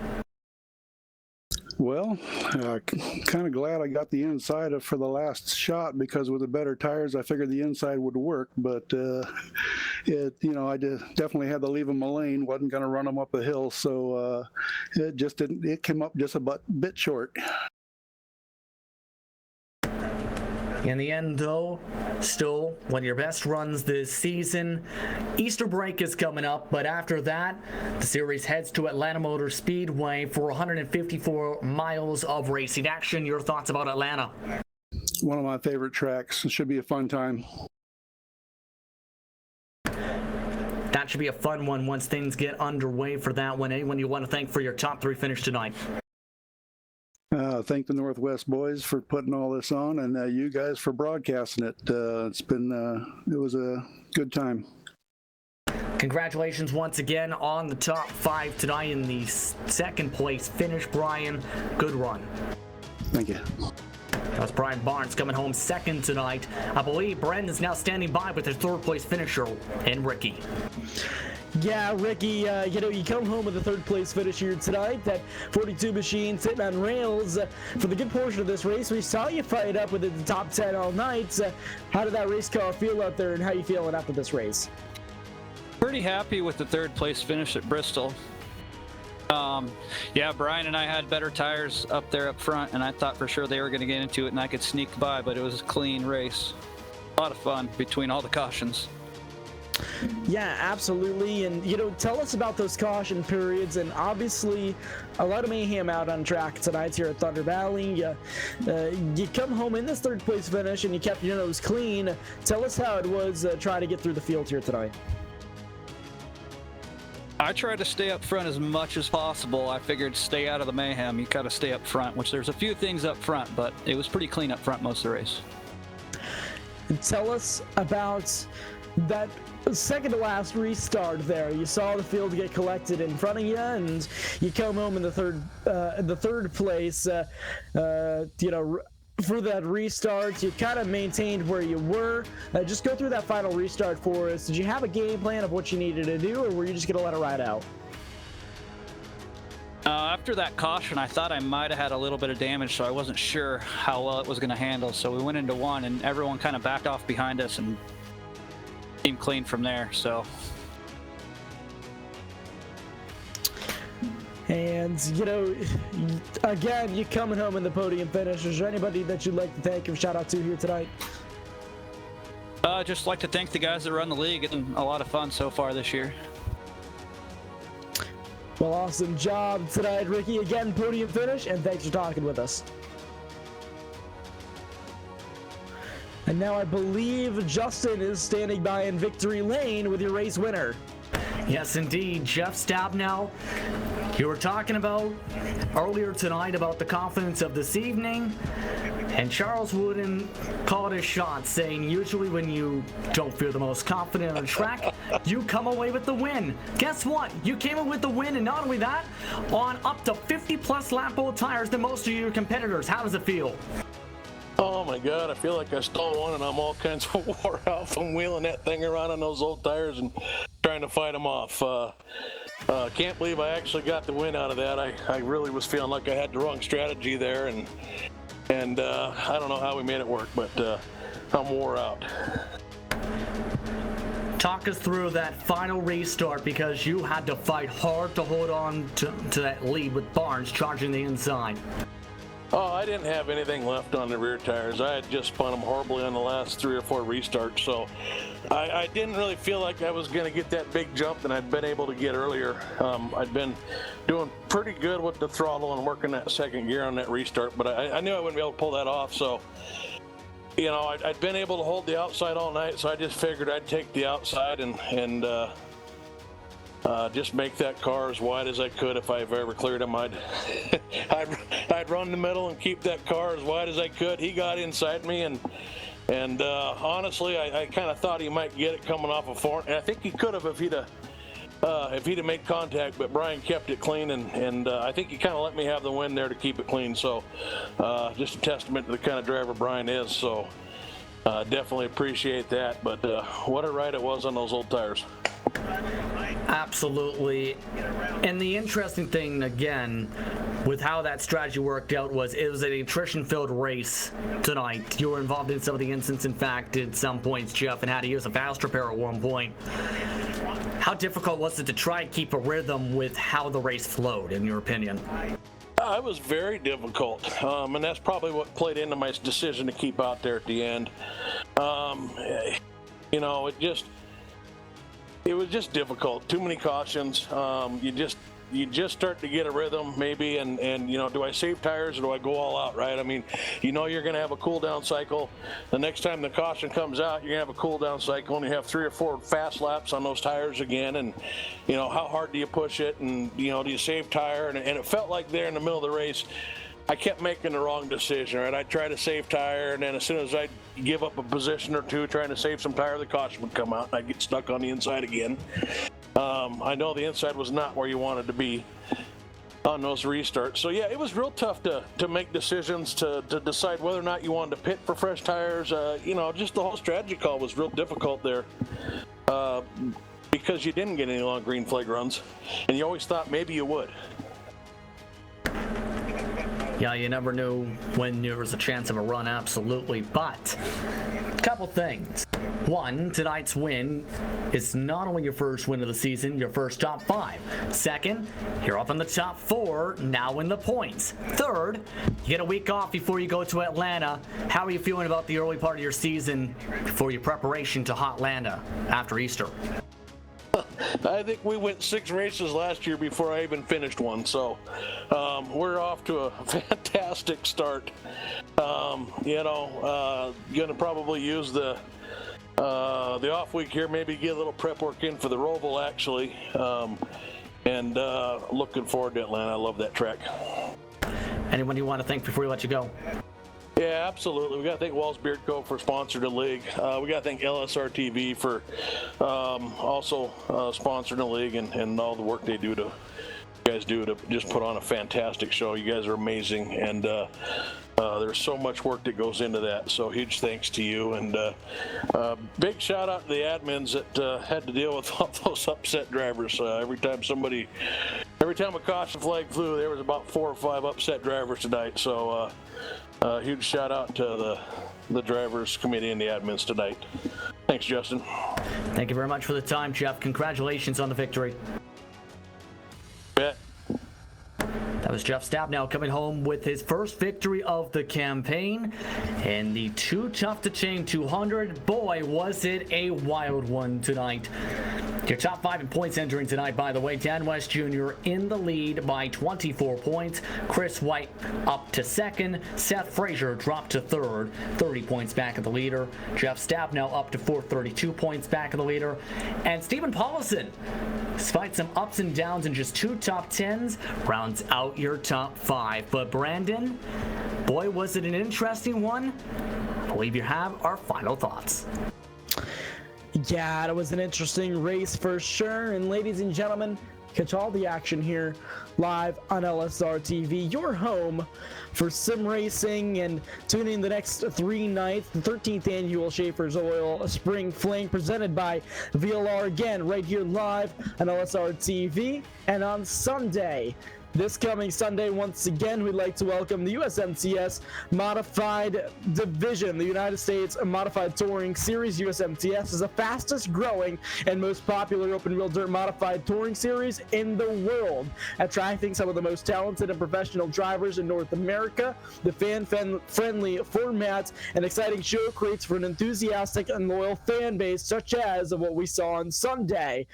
Well, kind of glad I got the inside for the last shot, because with the better tires, I figured the inside would work. But I definitely had to leave them a lane. wasn't going to run them up a hill, so it just didn't. It came up just a bit short. In the end, though, still one of your best runs this season. Easter break is coming up, but after that, the series heads to Atlanta Motor Speedway for 154 miles of racing action. Your thoughts about Atlanta? One of my favorite tracks. It should be a fun time. That should be a fun one once things get underway for that one. Anyone you want to thank for your top 3 finish tonight? Thank the Northwest boys for putting all this on, and you guys for broadcasting it. It was a good time. Congratulations once again on the top 5 tonight in the second place finish, Brian. Good run. Thank you. That's Brian Barnes coming home second tonight. I believe Brandon's now standing by with his third place finisher in Ricky. Yeah, Ricky, you come home with a third place finish here tonight. That 42 machine sitting on rails for the good portion of this race. We saw you fight up within the top 10 all night. How did that race car feel out there, and how you feeling after this race? Pretty happy with the third place finish at Bristol. Brian and I had better tires up there up front, and I thought for sure they were going to get into it and I could sneak by, but it was a clean race. A lot of fun between all the cautions. Yeah, absolutely. And, tell us about those caution periods. And obviously, a lot of mayhem out on track tonight here at Thunder Valley. You come home in this third place finish and you kept your nose clean. Tell us how it was trying to get through the field here tonight. I tried to stay up front as much as possible. I figured stay out of the mayhem. You got to stay up front, which there's a few things up front, but it was pretty clean up front most of the race. And tell us about that second to last restart there. You saw the field get collected in front of you, and you come home in the third place. For that restart, you kind of maintained where you were. Just go through that final restart for us. Did you have a game plan of what you needed to do, or were you just going to let it ride out? After that caution, I thought I might have had a little bit of damage, so I wasn't sure how well it was going to handle. So we went into one, and everyone kind of backed off behind us and came clean from there. So. And, again, you coming home in the podium finish. Is there anybody that you'd like to thank or shout out to here tonight? Just like to thank the guys that run the league. It's been a lot of fun so far this year. Well, awesome job tonight, Ricky. Again, podium finish, and thanks for talking with us. And now I believe Justin is standing by in victory lane with your race winner. Yes, indeed. Jeff Stabnow, you were talking about earlier tonight about the confidence of this evening, and Charles Wooden called his shot, saying usually when you don't feel the most confident on the track, you come away with the win. Guess what? You came away with the win, and not only that, on up to 50-plus lap-old tires than most of your competitors. How does it feel? Oh my God, I feel like I stole one and I'm all kinds of wore out from wheeling that thing around on those old tires and trying to fight them off. Can't believe I actually got the win out of that. I really was feeling like I had the wrong strategy there, and I don't know how we made it work, but I'm wore out. Talk us through that final restart, because you had to fight hard to hold on to that lead with Barnes charging the inside. Oh, I didn't have anything left on the rear tires. I had just spun them horribly on the last 3 or 4 restarts, so I didn't really feel like I was going to get that big jump that I'd been able to get earlier. I'd been doing pretty good with the throttle and working that second gear on that restart, but I knew I wouldn't be able to pull that off, so I'd been able to hold the outside all night, so I just figured I'd take the outside and just make that car as wide as I could. If I've ever cleared him, I'd run the middle and keep that car as wide as I could. He got inside me, and honestly, I kind of thought he might get it coming off a fork, and I think he could have if he'd have made contact. But Brian kept it clean, and I think he kind of let me have the win there to keep it clean. So just a testament to the kind of driver Brian is. So definitely appreciate that. But what a ride it was on those old tires. Absolutely. And the interesting thing, again, with how that strategy worked out was it was an attrition-filled race tonight. You were involved in some of the incidents, in fact, at some points, Jeff, and had to use a fast repair at one point. How difficult was it to try and keep a rhythm with how the race flowed, in your opinion? It was very difficult, and that's probably what played into my decision to keep out there at the end. It was just difficult. Too many cautions. You just start to get a rhythm, maybe, and do I save tires or do I go all out, right? I mean, you're going to have a cool down cycle. The next time the caution comes out, you're going to have a cool down cycle, and you have 3 or 4 fast laps on those tires again. And how hard do you push it? And do you save tire? And it felt like there in the middle of the race, I kept making the wrong decision, right? I'd try to save tire, and then as soon as I'd give up a position or two trying to save some tire, the caution would come out, and I'd get stuck on the inside again. I know the inside was not where you wanted to be on those restarts. So, yeah, it was real tough to make decisions, to decide whether or not you wanted to pit for fresh tires. Just the whole strategy call was real difficult there because you didn't get any long green flag runs, and you always thought maybe you would. Yeah, you never knew when there was a chance of a run, absolutely. But a couple things. One, tonight's win is not only your first win of the season, your first top 5. Second, you're up in the top 4, now in the points. Third, you get a week off before you go to Atlanta. How are you feeling about the early part of your season for your preparation to Hotlanta after Easter? I think we went 6 races last year before I even finished one, so we're off to a fantastic start. Gonna probably use the off week here, maybe get a little prep work in for the Roval actually, and looking forward to Atlanta. I love that track. Anyone you want to thank before we let you go? Yeah, absolutely. We got to thank Walls Beard Co. for sponsoring the league. We got to thank LSR TV for also sponsoring the league and all the work they do to just put on a fantastic show. You guys are amazing, and there's so much work that goes into that. So huge thanks to you, and big shout out to the admins that had to deal with all those upset drivers. Every time a caution flag flew, there was about 4 or 5 upset drivers tonight. So huge shout out to the drivers committee and the admins tonight. Thanks, Justin. Thank you very much for the time, Jeff. Congratulations on the victory. Bet. That was Jeff Stabnow coming home with his first victory of the campaign and the Too Tough to Chain 200. Boy, was it a wild one tonight. Your top 5 in points entering tonight, by the way. Dan West Jr. in the lead by 24 points. Chris White up to 2nd. Seth Frazier dropped to 3rd, 30 points back of the leader. Jeff Stabnow up to 4th, 32 points back of the leader. And Stephen Paulison, despite some ups and downs in just 2 top 10s, rounds out your top 5. But Brandon, boy, was it an interesting one. I believe you have our final thoughts. Yeah, it was an interesting race for sure. And ladies and gentlemen, catch all the action here live on LSR TV, your home for sim racing, and tune in the next 3 nights. The 13th annual Schaefer's Oil Spring Fling presented by VLR again right here live on LSR TV. And on Sunday, this coming Sunday, once again, we'd like to welcome the USMTS Modified Division. The United States Modified Touring Series, USMTS, is the fastest growing and most popular open-wheel dirt modified touring series in the world, attracting some of the most talented and professional drivers in North America. The fan-friendly formats and exciting show creates for an enthusiastic and loyal fan base, such as what we saw on Sunday.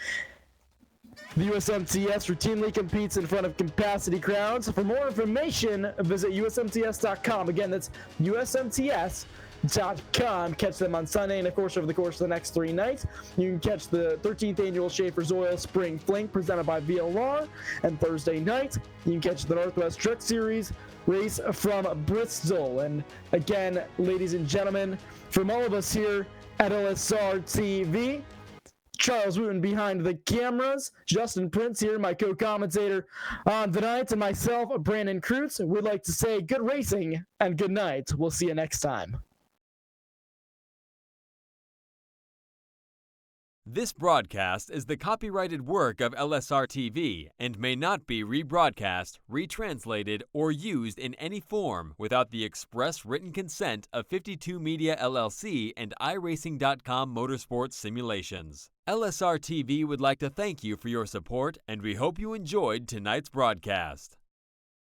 The USMTS routinely competes in front of capacity crowds. For more information, visit usmts.com. Again, that's usmts.com. Catch them on Sunday, and of course, over the course of the next 3 nights, you can catch the 13th annual Schaefer's Oil Spring Fling presented by VLR. And Thursday night, you can catch the Northwest Truck Series race from Bristol. And again, ladies and gentlemen, from all of us here at LSR TV, Charles Wooten behind the cameras, Justin Prince here, my co-commentator on the night, and myself, Brandon Kreutz, would like to say good racing and good night. We'll see you next time. This broadcast is the copyrighted work of LSR TV and may not be rebroadcast, retranslated, or used in any form without the express written consent of 52 Media LLC and iRacing.com Motorsports Simulations. LSR TV would like to thank you for your support, and we hope you enjoyed tonight's broadcast.